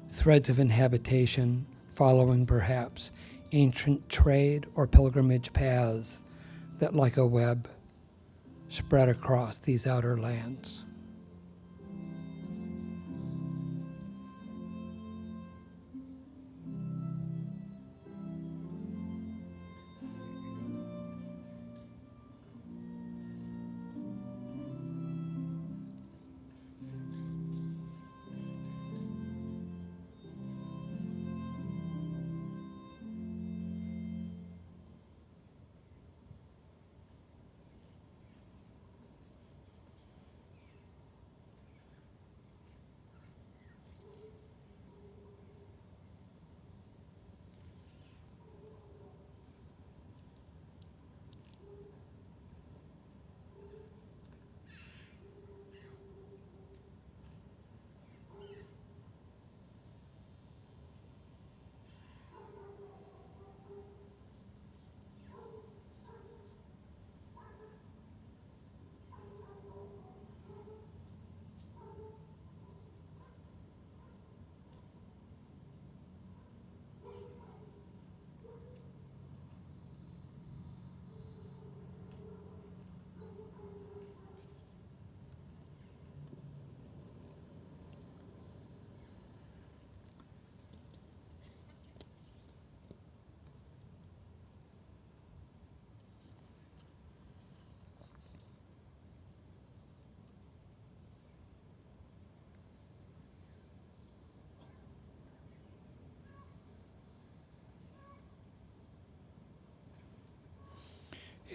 Threads of inhabitation following perhaps ancient trade or pilgrimage paths that, like a web, spread across these outer lands.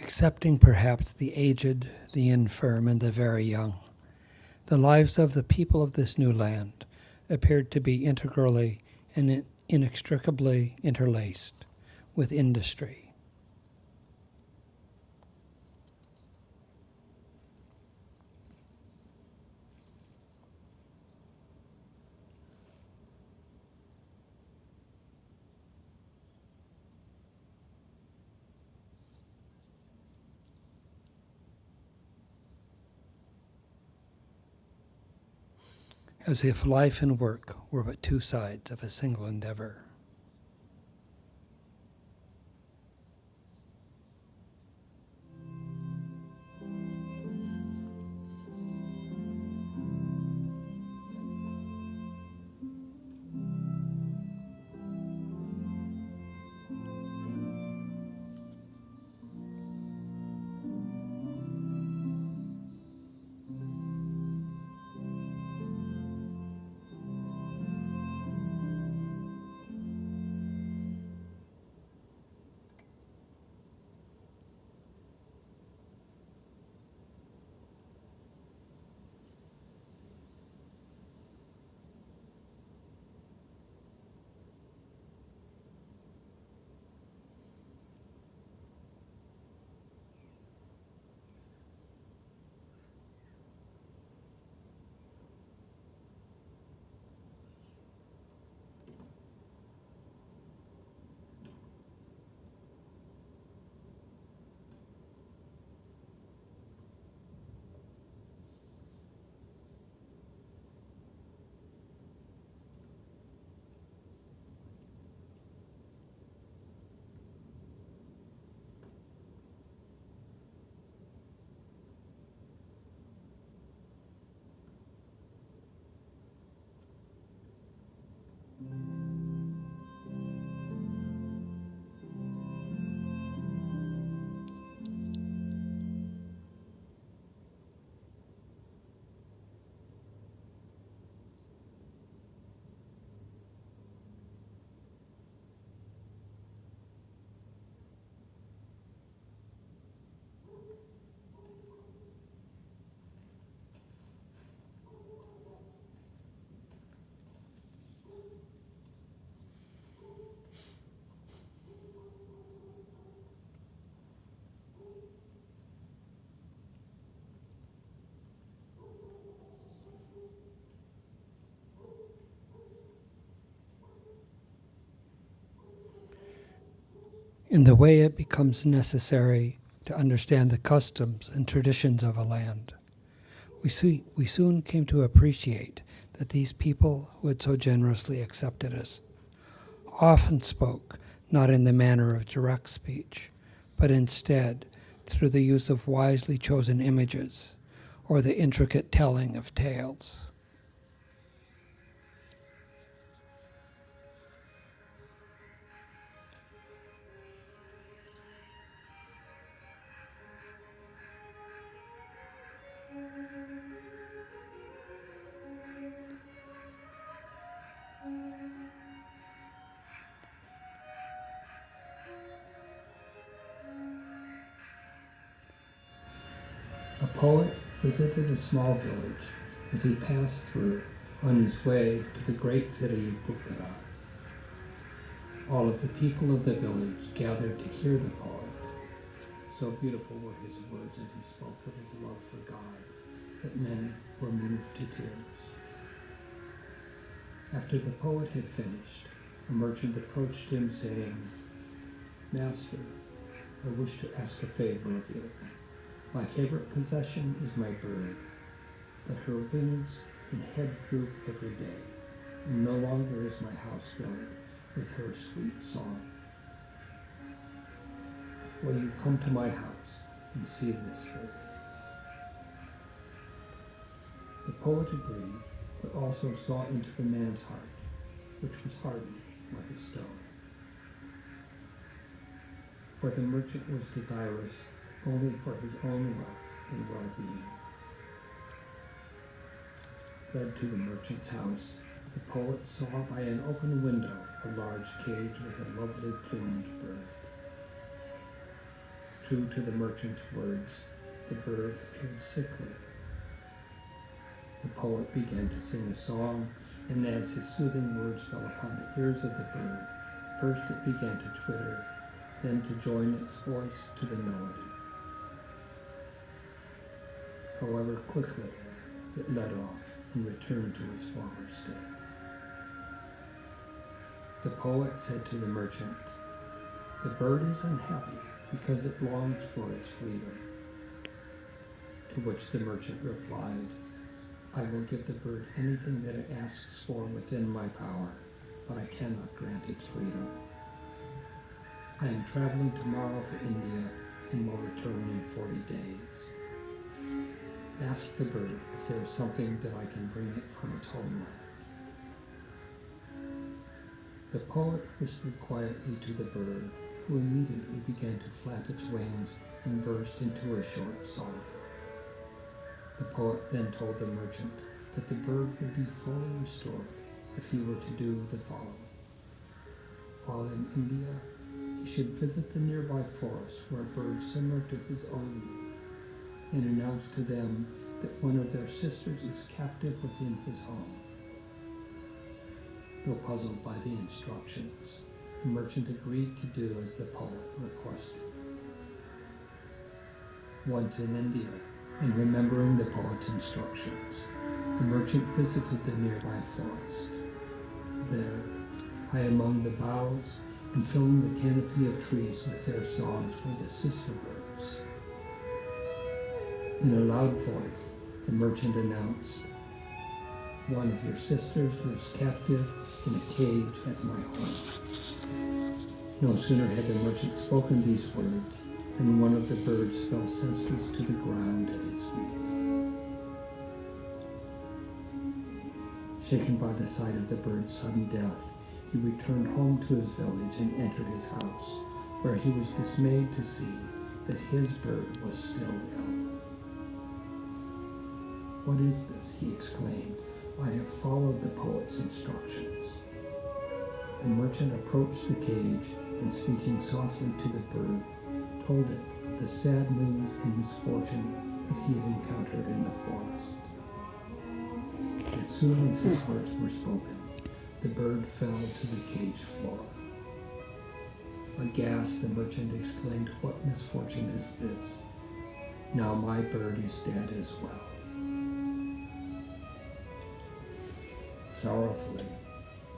Excepting perhaps the aged, the infirm, and the very young, the lives of the people of this new land appeared to be integrally and inextricably interlaced with industry. As if life and work were but two sides of a single endeavor. in the way it becomes necessary to understand the customs and traditions of a land. We soon came to appreciate that these people who had so generously accepted us often spoke not in the manner of direct speech, but instead through the use of wisely chosen images or the intricate telling of tales. A poet visited a small village as he passed through on his way to the great city of Bukhara. All of the people of the village gathered to hear the poet. So beautiful were his words as he spoke of his love for God that many were moved to tears. After the poet had finished, a merchant approached him saying, "Master, I wish to ask a favor of you. My favorite possession is my bird, but her wings and head droop every day, and no longer is my house filled with her sweet song. Will you come to my house and see this bird?" The poet agreed, but also saw into the man's heart, which was hardened like a stone. For the merchant was desirous only for his own wealth and well-being. Led to the merchant's house, the poet saw by an open window a large cage with a lovely plumed bird. True to the merchant's words, the bird appeared sickly. The poet began to sing a song, and as his soothing words fell upon the ears of the bird, first it began to twitter, then to join its voice to the melody. However, quickly it led off and returned to its former state. The poet said to the merchant, "The bird is unhappy because it longs for its freedom." To which the merchant replied, "I will give the bird anything that it asks for within my power, but I cannot grant its freedom. I am traveling tomorrow for India and will return in 40 days. Ask the bird if there is something that I can bring it from its homeland." The poet whispered quietly to the bird, who immediately began to flap its wings and burst into a short song. The poet then told the merchant that the bird would be fully restored if he were to do the following. While in India, he should visit the nearby forest where birds similar to his own and announce to them that one of their sisters is captive within his home. Though puzzled by the instructions, the merchant agreed to do as the poet requested. Once in India, and remembering the poet's instructions, the merchant visited the nearby forest. There, high among the boughs and filling the canopy of trees with their songs were the sister birds. In a loud voice, the merchant announced, "One of your sisters lives captive in a cage at my home." No sooner had the merchant spoken these words than one of the birds fell senseless to the ground at his feet. Shaken by the sight of the bird's sudden death, he returned home to his village and entered his house, where he was dismayed to see that his bird was still ill. "What is this?" he exclaimed. "I have followed the poet's instructions." The merchant approached the cage and, speaking softly to the bird, told it of the sad news and misfortune that he had encountered in the forest. As soon as his words were spoken, the bird fell to the cage floor. Aghast, the merchant exclaimed, "What misfortune is this? Now my bird is dead as well." Sorrowfully,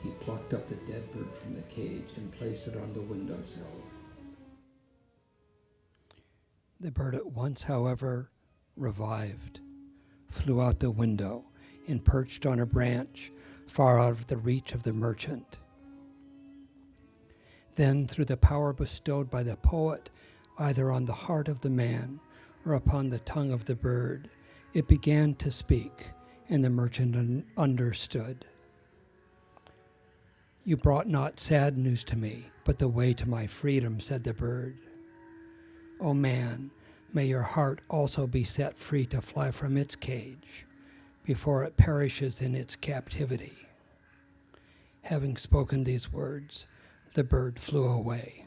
he plucked up the dead bird from the cage and placed it on the windowsill, The bird at once, however, revived, flew out the window, and perched on a branch far out of the reach of the merchant. Then, through the power bestowed by the poet, either on the heart of the man or upon the tongue of the bird, it began to speak, and the merchant understood. You brought not sad news to me, but the way to my freedom, said the bird. O man, may your heart also be set free to fly from its cage before it perishes in its captivity. Having spoken these words, the bird flew away.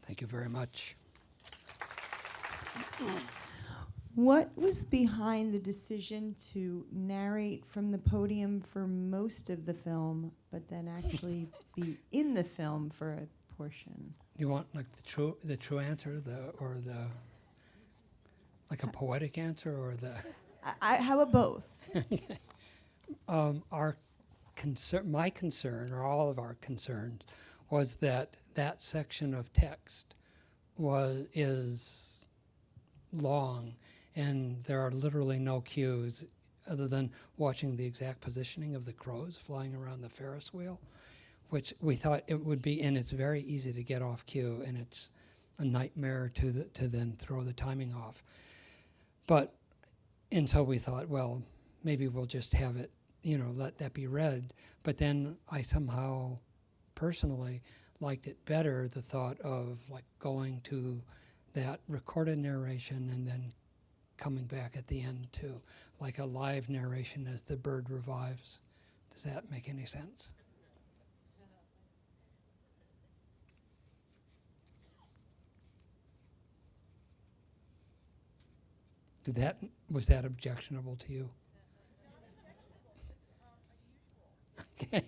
Thank you very much. What was behind the decision to narrate from the podium for most of the film, but then actually be in the film for a portion? You want like the true answer, or like a poetic answer, or the? How about both? Our concern, my concern, or all of our concerns, was that section of text is long, and there are literally no cues other than watching the exact positioning of the crows flying around the Ferris wheel, which we thought it would be, and it's very easy to get off cue, and it's a nightmare to then throw the timing off. And so we thought, well, maybe we'll just have it, let that be read. But then I somehow personally liked it better, the thought of like going to that recorded narration and then coming back at the end to like a live narration as the bird revives. Does that make any sense? Was that objectionable to you? Okay.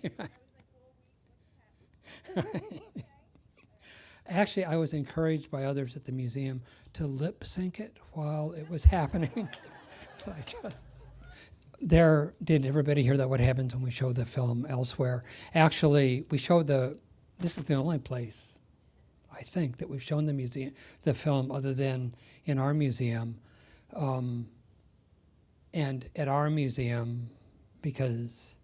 Actually, I was encouraged by others at the museum to lip sync it while it was happening. Did everybody hear that? What happens when we show the film elsewhere? Actually, this is the only place, I think, that we've shown the film other than in our museum. And at our museum, because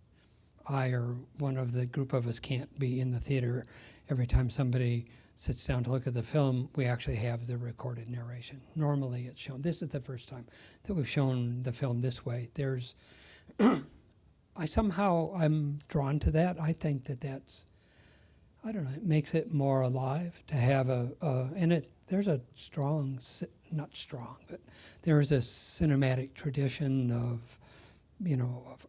I or one of the group of us can't be in the theater, every time somebody sits down to look at the film, we actually have the recorded narration. Normally it's shown. This is the first time that we've shown the film this way. I'm drawn to that. I think that's, I don't know, it makes it more alive to have there's a strong, not strong, but there is a cinematic tradition of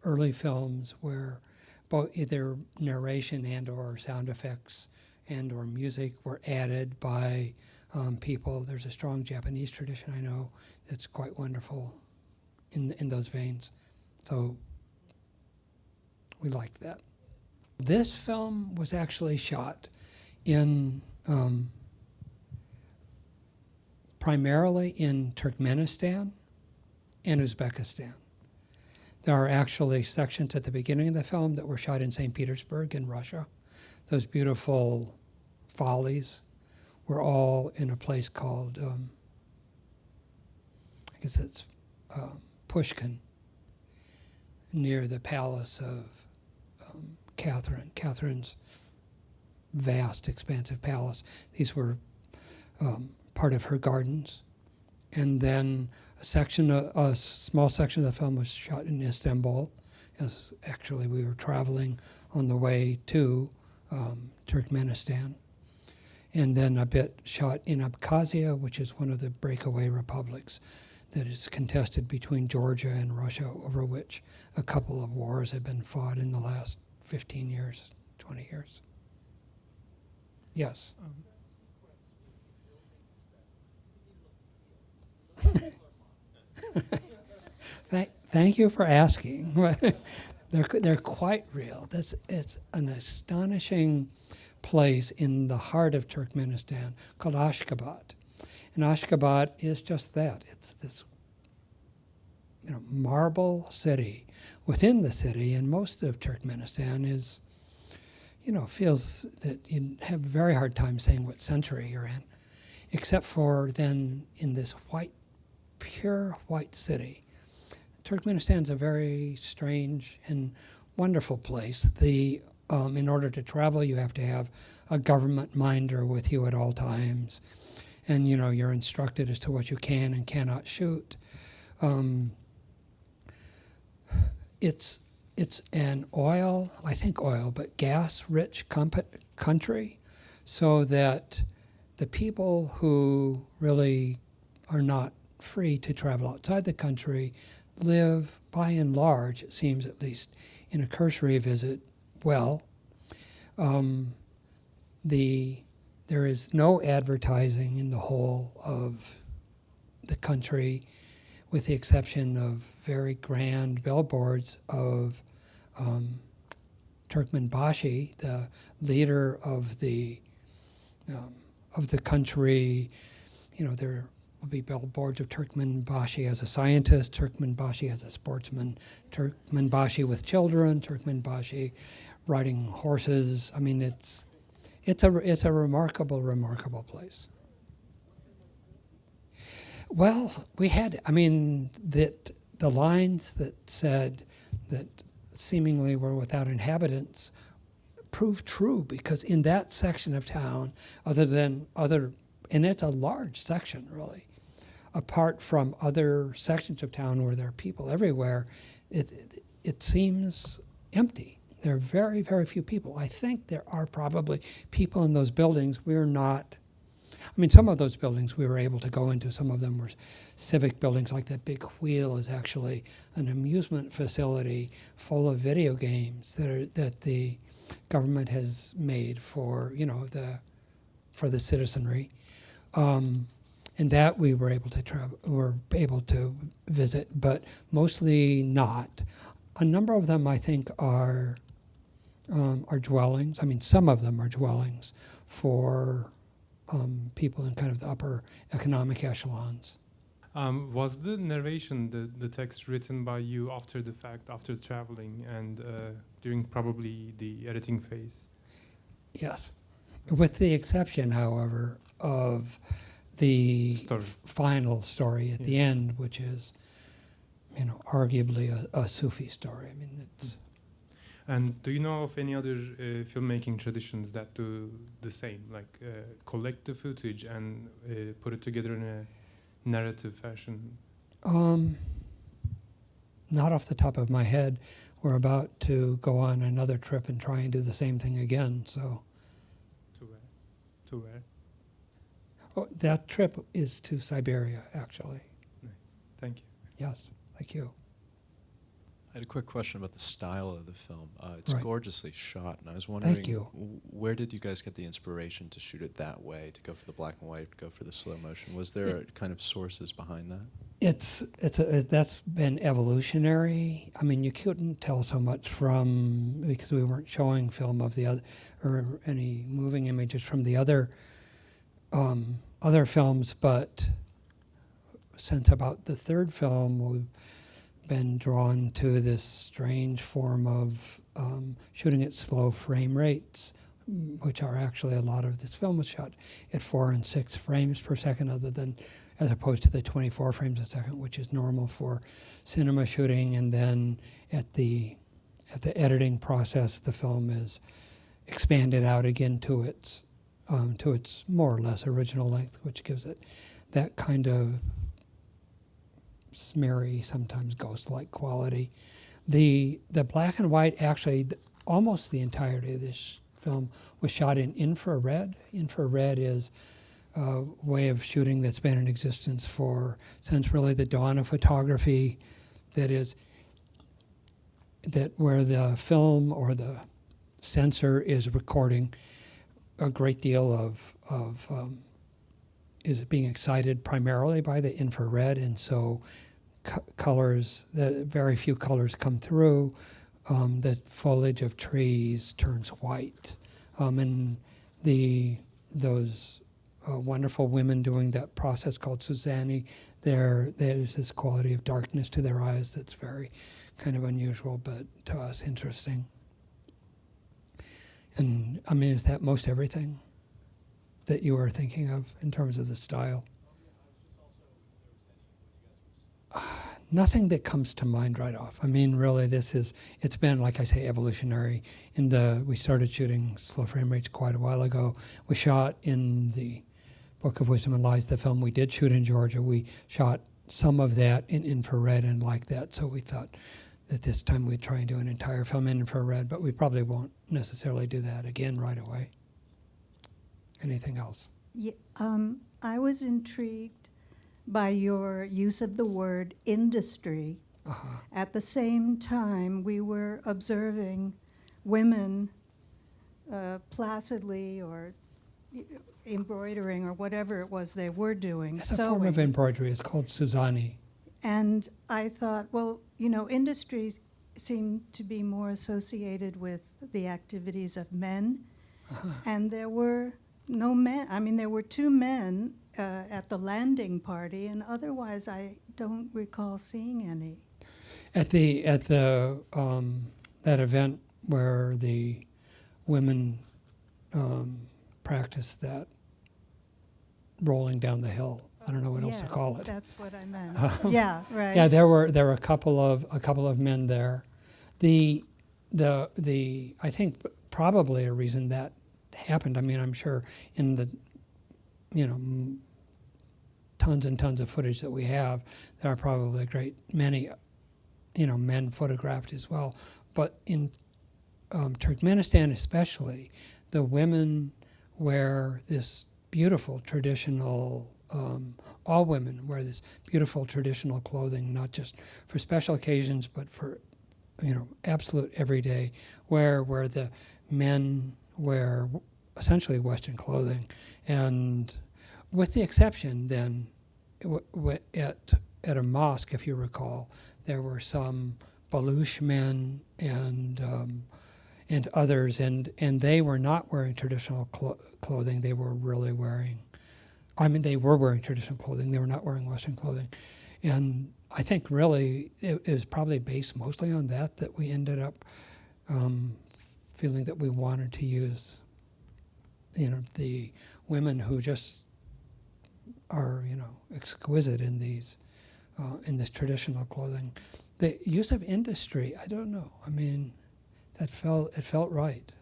early films where both either narration and or sound effects and or music were added by people. There's a strong Japanese tradition, I know, that's quite wonderful in those veins. So we liked that. This film was actually shot in primarily in Turkmenistan and Uzbekistan. There are actually sections at the beginning of the film that were shot in St. Petersburg in Russia. Those beautiful follies were all in a place called, I guess it's Pushkin, near the palace of Catherine. Catherine's vast, expansive palace. These were part of her gardens. And then a small section of the film was shot in Istanbul, as actually we were traveling on the way to Turkmenistan. And then a bit shot in Abkhazia, which is one of the breakaway republics that is contested between Georgia and Russia, over which a couple of wars have been fought in the last 15 years, 20 years. Yes. Thank you for asking. They're quite real. It's an astonishing place in the heart of Turkmenistan called Ashgabat. And Ashgabat is just that. It's this marble city. Within the city, and most of Turkmenistan is feels that you have a very hard time saying what century you're in, except for then in this pure white city. Turkmenistan's a very strange and wonderful place. In order to travel, you have to have a government minder with you at all times, and you're instructed as to what you can and cannot shoot. It's an oil, but gas-rich country, so that the people who really are not free to travel outside the country live, by and large, it seems, at least in a cursory visit, well. There is no advertising in the whole of the country, with the exception of very grand billboards of Turkmenbashi, the leader of the country. There will be billboards of Turkmenbashi as a scientist, Turkmenbashi as a sportsman, Turkmenbashi with children, Turkmenbashi riding horses. I mean, it's a remarkable place. Well, that the lines that said that seemingly were without inhabitants proved true, because in that section of town, and it's a large section really, apart from other sections of town where there are people everywhere, it seems empty. There are very, very few people. I think there are probably people in those buildings. Some of those buildings we were able to go into. Some of them were civic buildings, like that big wheel is actually an amusement facility full of video games that the government has made for the citizenry, and that we were able to visit, but mostly not. A number of them, I think, are dwellings. Some of them are dwellings for people in kind of the upper economic echelons. Was the narration, the text, written by you after the fact, after traveling, and during probably the editing phase? Yes, with the exception, however, of the final story at the end, which is, arguably a Sufi story. It's. And do you know of any other filmmaking traditions that do the same, like collect the footage and put it together in a narrative fashion? Not off the top of my head. We're about to go on another trip and try and do the same thing again. So. To where? Oh, that trip is to Siberia, actually. Nice. Thank you. Yes, thank you. I had a quick question about the style of the film. It's Right. gorgeously shot, and I was wondering, Thank you. Where did you guys get the inspiration to shoot it that way, to go for the black and white, go for the slow motion? Was there kind of sources behind that? That's been evolutionary. You couldn't tell so much because we weren't showing film of the other, or any moving images from the other films, but since about the third film, we've been drawn to this strange form of shooting at slow frame rates, which are actually, a lot of this film was shot at 4 and 6 frames per second, as opposed to the 24 frames a second, which is normal for cinema shooting. And then at the editing process, the film is expanded out again to its more or less original length, which gives it that kind of smeary, sometimes ghost-like quality. The black and white, actually, almost the entirety of this film was shot in infrared. Infrared is a way of shooting that's been in existence since really the dawn of photography. That where the film or the sensor is recording a great deal of is being excited primarily by the infrared, and so colors, very few colors come through. The foliage of trees turns white, and those wonderful women doing that process called Suzanne, there's this quality of darkness to their eyes that's very kind of unusual, but to us interesting. And I mean, is that most everything that you are thinking of in terms of the style? Nothing that comes to mind right off. I mean, really, it's been, like I say, evolutionary. We started shooting slow frame rates quite a while ago. We shot in the Book of Wisdom and Lies, the film we did shoot in Georgia. We shot some of that in infrared and like that, so we thought that this time we'd try and do an entire film in infrared, but we probably won't necessarily do that again right away. Anything else? Yeah, I was intrigued by your use of the word industry. At the same time, we were observing women placidly or embroidering or whatever it was they were doing. It's a form of embroidery. It's called Suzani. And I thought, well, industry seemed to be more associated with the activities of men. And there were no men. I mean, there were two men at the landing party, and otherwise I don't recall seeing any. At the that event where the women practiced that rolling down the hill. I don't know what else to call it. That's what I meant. Yeah, right. Yeah, there were a couple of men there. The I think probably a reason that happened. I mean, I'm sure in the tons and tons of footage that we have, there are probably a great many men photographed as well. But in Turkmenistan especially, the women wear this beautiful traditional, all women wear this beautiful traditional clothing, not just for special occasions, but for, absolute everyday wear, where the men wear essentially Western clothing. And with the exception then, at a mosque, if you recall, there were some Baluch men and others, and they were not wearing traditional clothing. They were really wearing, they were wearing traditional clothing. They were not wearing Western clothing. And I think really it was probably based mostly on that we ended up feeling that we wanted to use, the women who just are, exquisite in in this traditional clothing. The use of industry, I don't know. I mean, it felt right.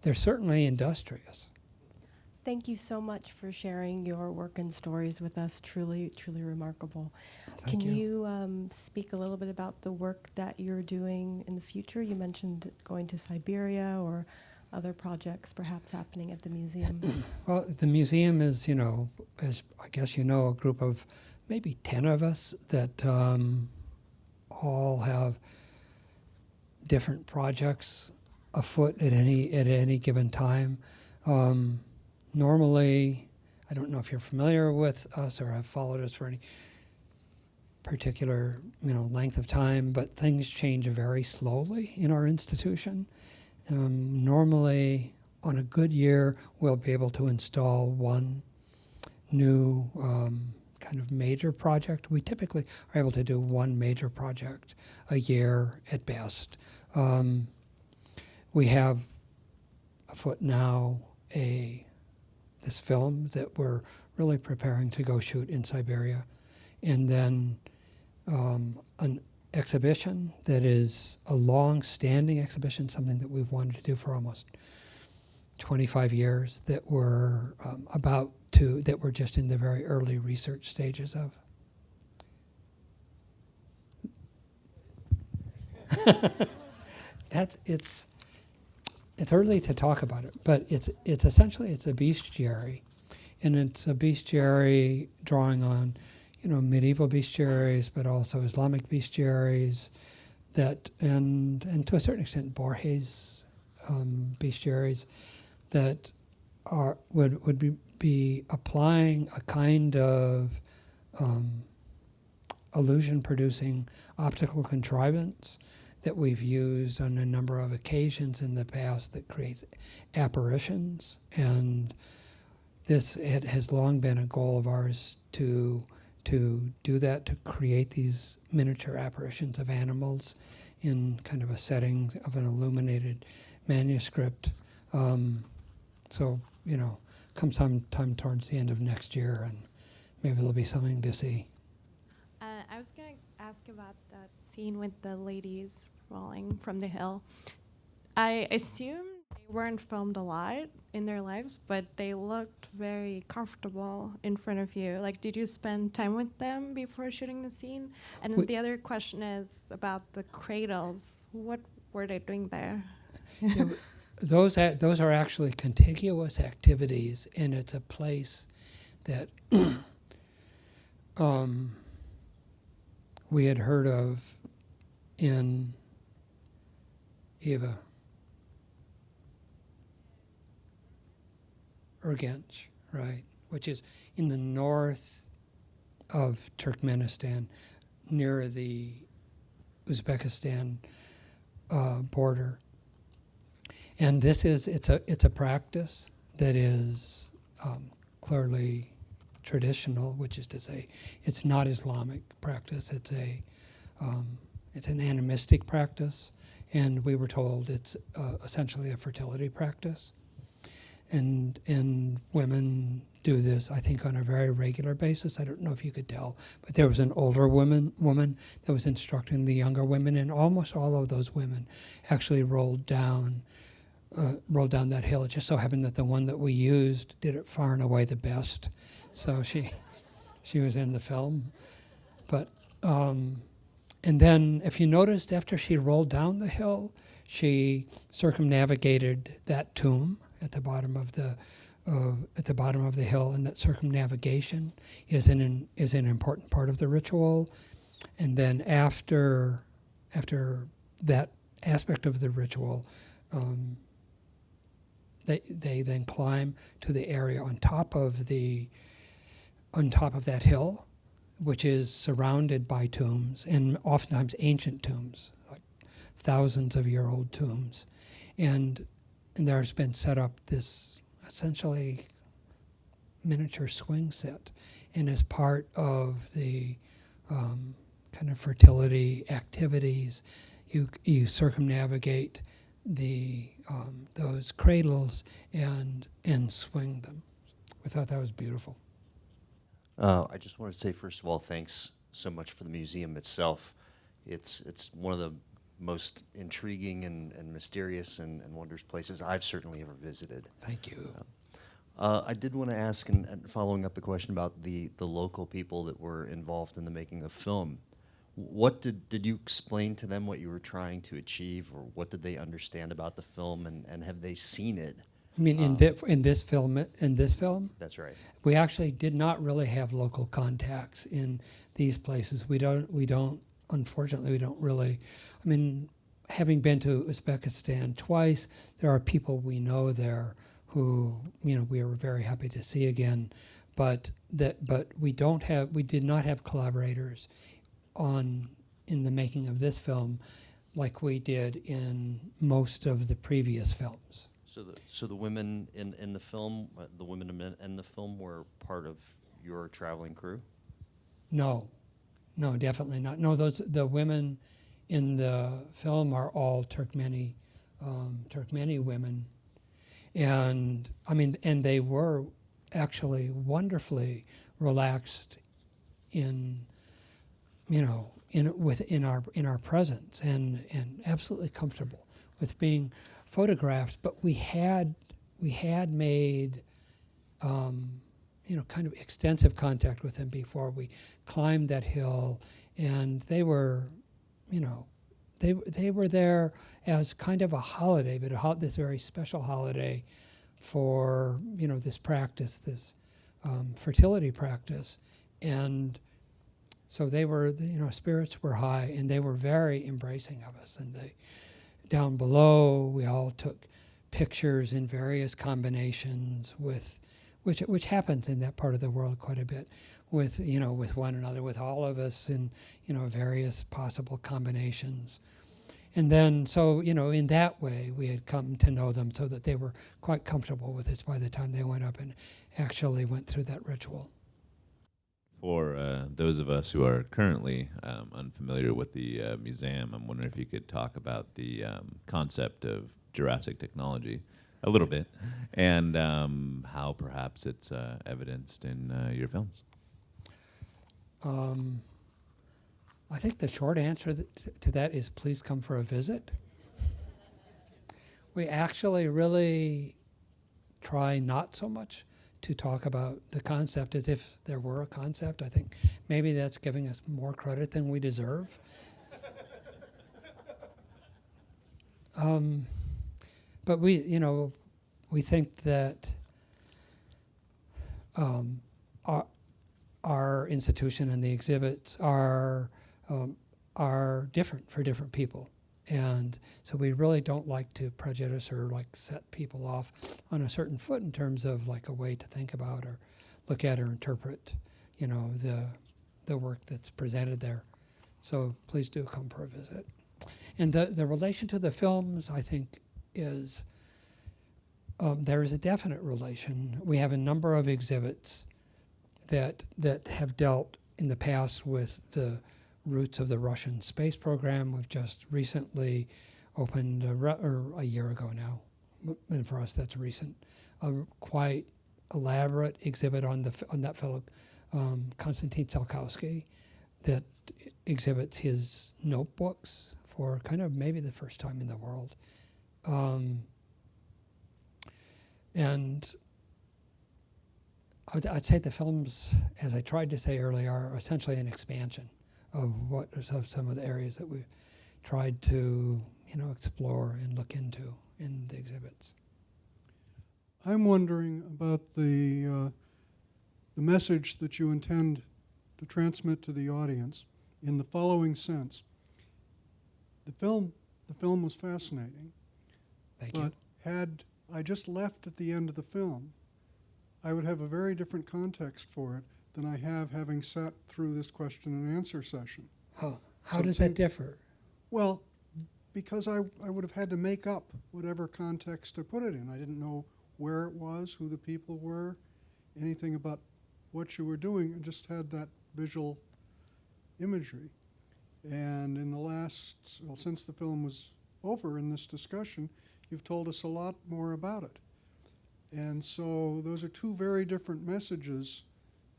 They're certainly industrious. Thank you so much for sharing your work and stories with us. Truly, truly remarkable. Thank Can you speak a little bit about the work that you're doing in the future? You mentioned going to Siberia or other projects perhaps happening at the museum. Well, the museum is, as I guess a group of maybe 10 of us that all have different projects afoot at any given time. Normally, I don't know if you're familiar with us or have followed us for any particular length of time, but things change very slowly in our institution. Normally, on a good year, we'll be able to install one new kind of major project. We typically are able to do one major project a year at best. We have afoot now this film that we're really preparing to go shoot in Siberia, and then an exhibition that is a long-standing exhibition, something that we've wanted to do for almost 25 years, that we're that we're just in the very early research stages of. It's early to talk about it, but it's essentially a bestiary, and it's a bestiary drawing on medieval bestiaries, but also Islamic bestiaries, and to a certain extent Borges bestiaries that would be applying a kind of illusion-producing optical contrivance that we've used on a number of occasions in the past that creates apparitions. And it has long been a goal of ours to do that, to create these miniature apparitions of animals in kind of a setting of an illuminated manuscript. So, come sometime towards the end of next year, and maybe there'll be something to see. I was going to ask about that scene with the ladies falling from the hill. I assume they weren't filmed a lot in their lives, but they looked very comfortable in front of you. Like, did you spend time with them before shooting the scene? And then the other question is about the cradles. What were they doing there? Yeah, those are actually contiguous activities, and it's a place that we had heard of in Urgench, right, which is in the north of Turkmenistan, near the Uzbekistan border. And it's a practice that is clearly traditional, which is to say, it's not Islamic practice. It's an animistic practice, and we were told it's essentially a fertility practice. And women do this, I think, on a very regular basis. I don't know if you could tell, but there was an older woman that was instructing the younger women, and almost all of those women actually rolled down that hill. It just so happened that the one that we used did it far and away the best, so she was in the film. But and then, if you noticed, after she rolled down the hill, she circumnavigated that tomb at the bottom of the hill, and that circumnavigation is an important part of the ritual. And then after that aspect of the ritual, they then climb to the area on top of that hill, which is surrounded by tombs, and oftentimes ancient tombs, like thousands-of-year-old tombs, and there's been set up this essentially miniature swing set, and as part of the kind of fertility activities, you circumnavigate those cradles and swing them. We thought that was beautiful. I just want to say, first of all, thanks so much for the museum itself. It's one of the most intriguing and mysterious and wondrous places I've certainly ever visited. Thank you. I did want to ask, and following up the question about the local people that were involved in the making of film, what did you explain to them what you were trying to achieve, or what did they understand about the film, and have they seen it? I mean, in this film, That's right. we actually did not really have local contacts in these places. We don't. Unfortunately, we don't really. I mean, having been to Uzbekistan twice, there are people we know there who we are very happy to see again, but we did not have collaborators in the making of this film like we did in most of the previous films. So the women in the film, the women in the film were part of your traveling crew? No, definitely not. No, the women in the film are all Turkmeni women, and I mean, and they were actually wonderfully relaxed in our presence, and absolutely comfortable with being photographed. But we had made kind of extensive contact with them before we climbed that hill, and they were they were there as kind of a holiday, but this very special holiday for this practice, this fertility practice. And so they were, spirits were high, and they were very embracing of us. And down below, we all took pictures in various combinations with, which happens in that part of the world quite a bit, with one another, with all of us in various possible combinations. And then, so, in that way, we had come to know them so that they were quite comfortable with us by the time they went up and actually went through that ritual. For those of us who are currently unfamiliar with the museum, I'm wondering if you could talk about the concept of Jurassic Technology, a little bit, and how perhaps it's evidenced in your films. I think the short answer to that is please come for a visit. We actually really try not so much to talk about the concept as if there were a concept. I think maybe that's giving us more credit than we deserve. But we think that our institution and the exhibits are different for different people. And so we really don't like to prejudice or like set people off on a certain foot in terms of like a way to think about or look at or interpret, the work that's presented there. So please do come for a visit. And the relation to the films, I think, is there is a definite relation. We have a number of exhibits that have dealt in the past with the roots of the Russian space program. We've just recently opened a year ago now, and for us that's recent, a quite elaborate exhibit on that fellow Konstantin Tsiolkovsky that exhibits his notebooks for kind of maybe the first time in the world. And I'd say the films, as I tried to say earlier, are essentially an expansion of some of the areas that we've tried to, explore and look into in the exhibits. I'm wondering about the message that you intend to transmit to the audience in the following sense. The film was fascinating. Thank you. But had I just left at the end of the film, I would have a very different context for it than I have having sat through this question and answer session. How does that differ? Well, because I would have had to make up whatever context to put it in. I didn't know where it was, who the people were, anything about what you were doing. I just had that visual imagery. And in since the film was over in this discussion, you've told us a lot more about it. And so those are two very different messages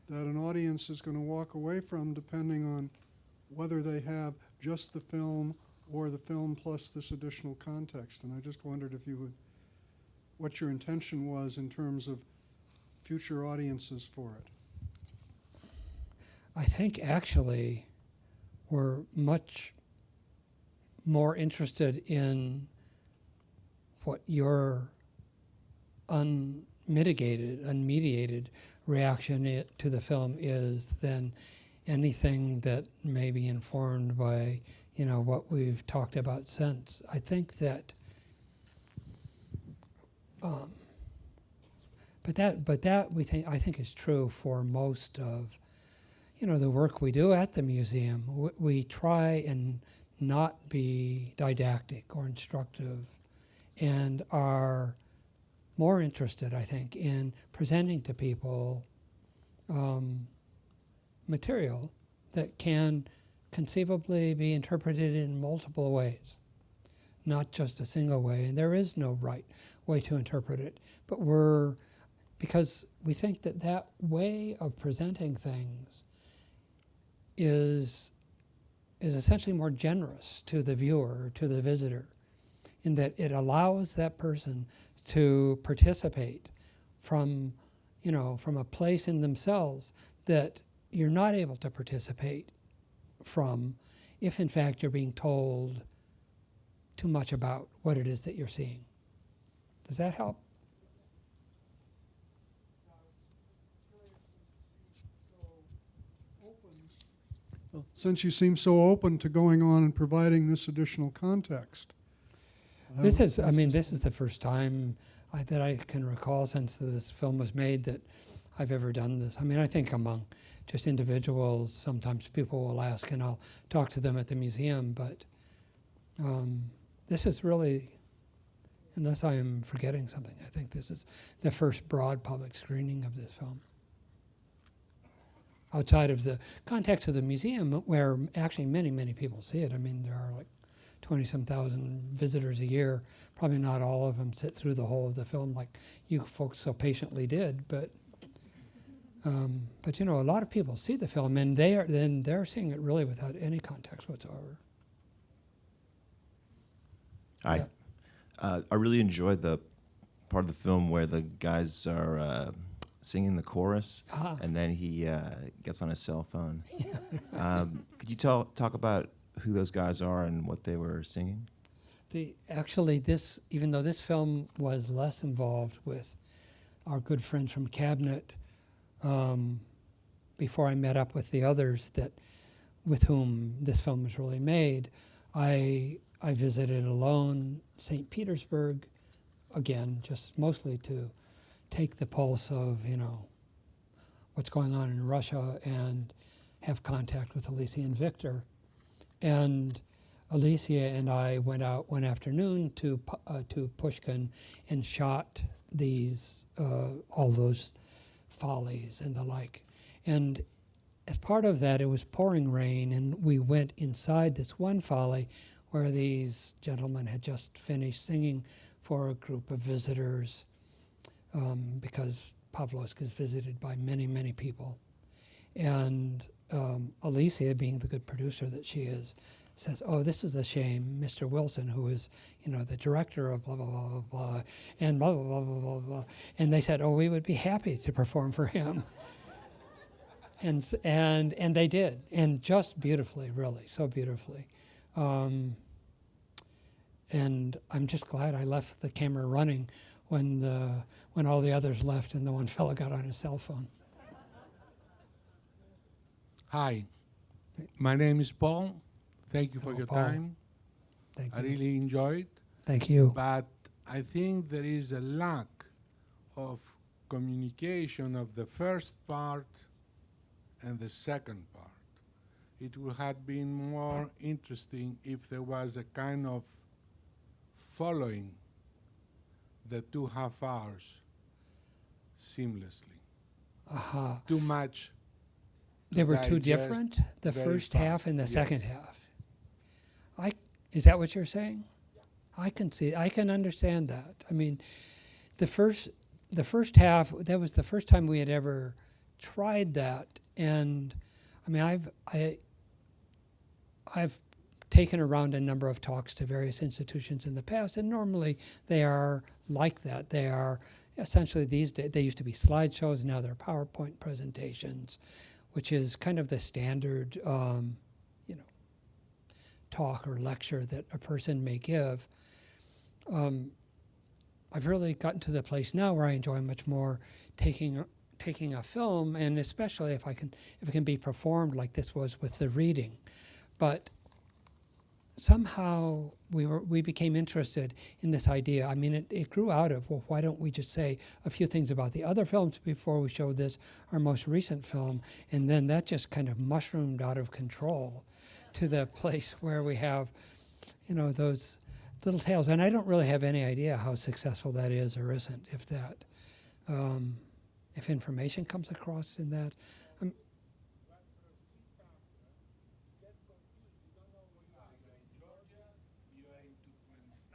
that an audience is going to walk away from depending on whether they have just the film or the film plus this additional context. And I just wondered what your intention was in terms of future audiences for it. I think actually we're much more interested in what your unmediated reaction to the film is than anything that may be informed by, what we've talked about since. I think that, I think is true for most of, the work we do at the museum. We try and not be didactic or instructive, and are more interested, I think, in presenting to people material that can conceivably be interpreted in multiple ways, not just a single way. And there is no right way to interpret it, but because we think that way of presenting things is essentially more generous to the viewer, to the visitor, in that it allows that person to participate from a place in themselves that you're not able to participate from if in fact you're being told too much about what it is that you're seeing. Does that help? Well, since you seem so open to going on and providing this additional context. This is the first time that I can recall since this film was made that I've ever done this. I think among just individuals, sometimes people will ask and I'll talk to them at the museum, but this is really, unless I am forgetting something, I think this is the first broad public screening of this film. Outside of the context of the museum, where actually many, many people see it. There are like 20-some thousand visitors a year. Probably not all of them sit through the whole of the film like you folks so patiently did, but you know, a lot of people see the film and they're seeing it really without any context whatsoever. I really enjoyed the part of the film where the guys are singing the chorus, and then he gets on his cell phone. Could you talk about who those guys are and what they were singing? Even though this film was less involved with our good friends from Kabinet, before I met up with the others with whom this film was really made, I visited alone St. Petersburg, again, just mostly to take the pulse of, you know, what's going on in Russia and have contact with Alicia and Victor. And Alicia and I went out one afternoon to Pushkin and shot all those follies and the like. And as part of that, it was pouring rain, and we went inside this one folly where these gentlemen had just finished singing for a group of visitors, because Pavlovsk is visited by many, many people. And Alicia, being the good producer that she is, says, "Oh, this is a shame. Mr. Wilson, who is, you know, the director of blah, blah, blah, blah, blah, and blah, blah, blah, blah, blah, blah." And they said, "Oh, we would be happy to perform for him." and they did, and just beautifully, really, so beautifully. And I'm just glad I left the camera running when all the others left and the one fellow got on his cell phone. Hi, my name is Paul. Thank you for your Paul. time. Thank I you. really enjoyed. Thank you. But I think there is a lack of communication of the first part and the second part. It would have been more interesting if there was a kind of following the 2.5 hours seamlessly. Too much. They were too digest different, the very first fast. half and the Yes. second half. Is that what you're saying? I can understand that. I mean, the first half, that was the first time we had ever tried that. And I mean, I've taken around a number of talks to various institutions in the past, and normally they are like that. They are essentially these days, they used to be slideshows, now they're PowerPoint presentations, which is kind of the standard, talk or lecture that a person may give. I've really gotten to the place now where I enjoy much more taking a film, and especially if it can be performed like this was with the reading. But somehow we became interested in this idea. I mean, it grew out of, well, why don't we just say a few things about the other films before we show this, our most recent film, and then that just kind of mushroomed out of control to the place where we have, those little tales. And I don't really have any idea how successful that is or isn't, if information comes across in that.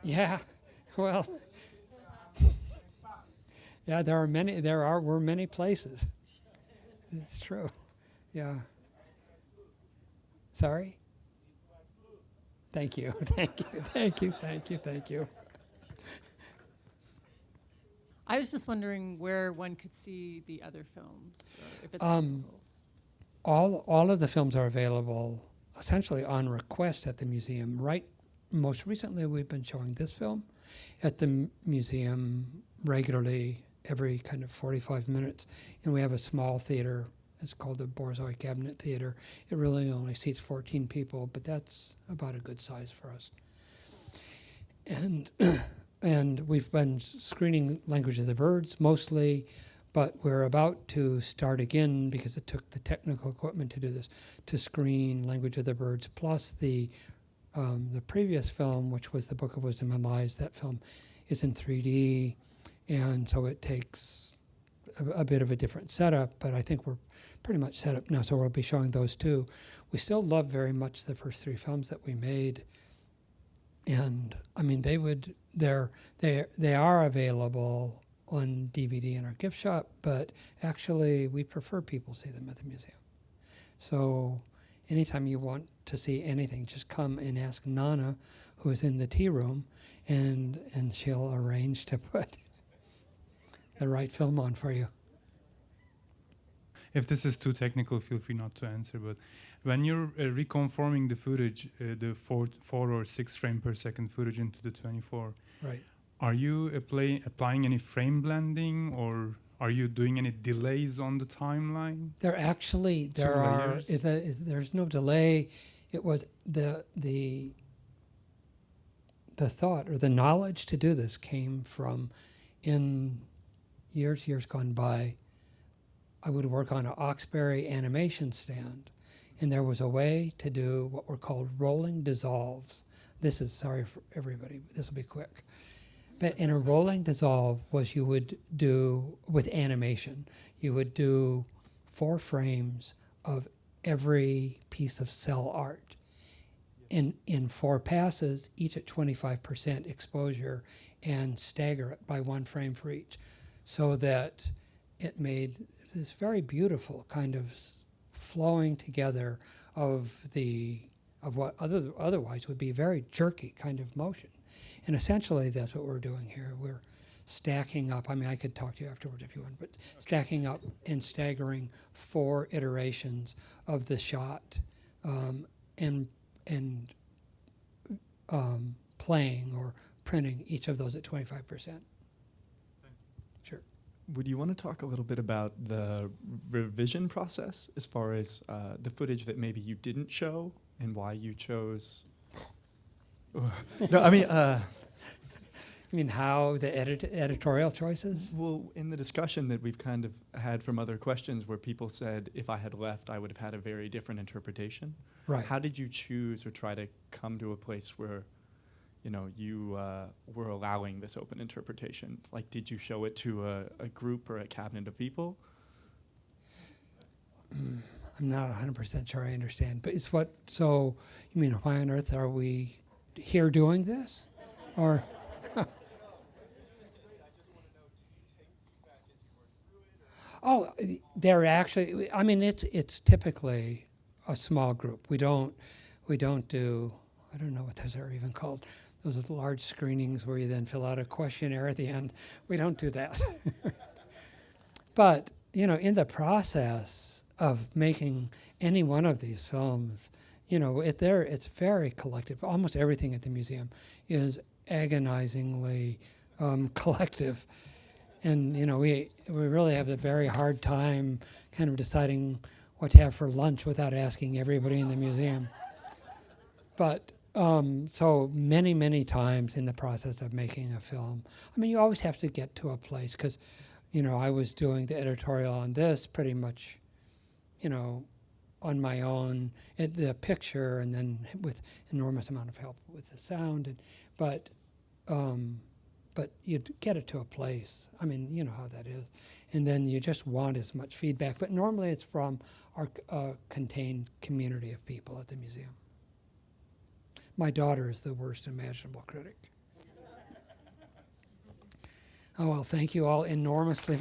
Yeah, well, yeah, were many places. It's true. Yeah. Sorry? Thank you. Thank you. I was just wondering where one could see the other films, if it's possible. All of the films are available essentially on request at the museum. Most recently, we've been showing this film at the museum regularly, every kind of 45 minutes. And we have a small theater. It's called the Borzoi Kabinet Theater. It really only seats 14 people, but that's about a good size for us. And we've been screening Language of the Birds mostly, but we're about to start again, because it took the technical equipment to do this, to screen Language of the Birds, plus the previous film, which was The Book of Wisdom and Lies. That film is in 3D, and so it takes a bit of a different setup, but I think we're pretty much set up now, so we'll be showing those too. We still love very much the first three films that we made, And I mean, they are available on DVD in our gift shop, but actually we prefer people see them at the museum. So anytime you want to see anything, just come and ask Nana, who's in the tea room, and she'll arrange to put the right film on for you. If this is too technical, feel free not to answer. But when you're reconforming the footage, the 4 or 6 frame per second footage into the 24, Right. are you applying any frame blending, or are you doing any delays on the timeline? There's no delay. It was the thought or the knowledge to do this came from, in years gone by, I would work on an Oxbury animation stand, and there was a way to do what were called rolling dissolves. This is, sorry for everybody, this will be quick. But in a rolling dissolve was you would do, with animation, you would do 4 frames of every piece of cell art in 4 passes, each at 25% exposure, and stagger it by 1 frame for each, so that it made this very beautiful kind of flowing together of what otherwise would be very jerky kind of motion. And essentially that's what we're doing here. We're stacking up, I mean, I could talk to you afterwards if you want, but stacking up and staggering 4 iterations of the shot, and playing or printing each of those at 25%. Sure. Would you want to talk a little bit about the revision process as far as the footage that maybe you didn't show and why you chose? No, I mean... You mean how the editorial choices? Well, in the discussion that we've kind of had from other questions where people said, if I had left, I would have had a very different interpretation. Right. How did you choose or try to come to a place where, you know, you were allowing this open interpretation? Like, did you show it to a group or a cabinet of people? I'm not 100% sure I understand, but it's what, so you mean why on earth are we here doing this? Or... Oh, they're actually, I mean, it's typically a small group. We don't do, I don't know what those are even called, those large screenings where you then fill out a questionnaire at the end. We don't do that. But, you know, in the process of making any one of these films, you know, it's very collective. Almost everything at the museum is agonizingly collective. And, you know, we really have a very hard time kind of deciding what to have for lunch without asking everybody in the museum. But so many times in the process of making a film, I mean, you always have to get to a place because, you know, I was doing the editorial on this pretty much, you know, on my own, the picture, and then with enormous amount of help with the sound. But you get it to a place. I mean, you know how that is. And then you just want as much feedback. But normally it's from our contained community of people at the museum. My daughter is the worst imaginable critic. Oh, well, thank you all enormously.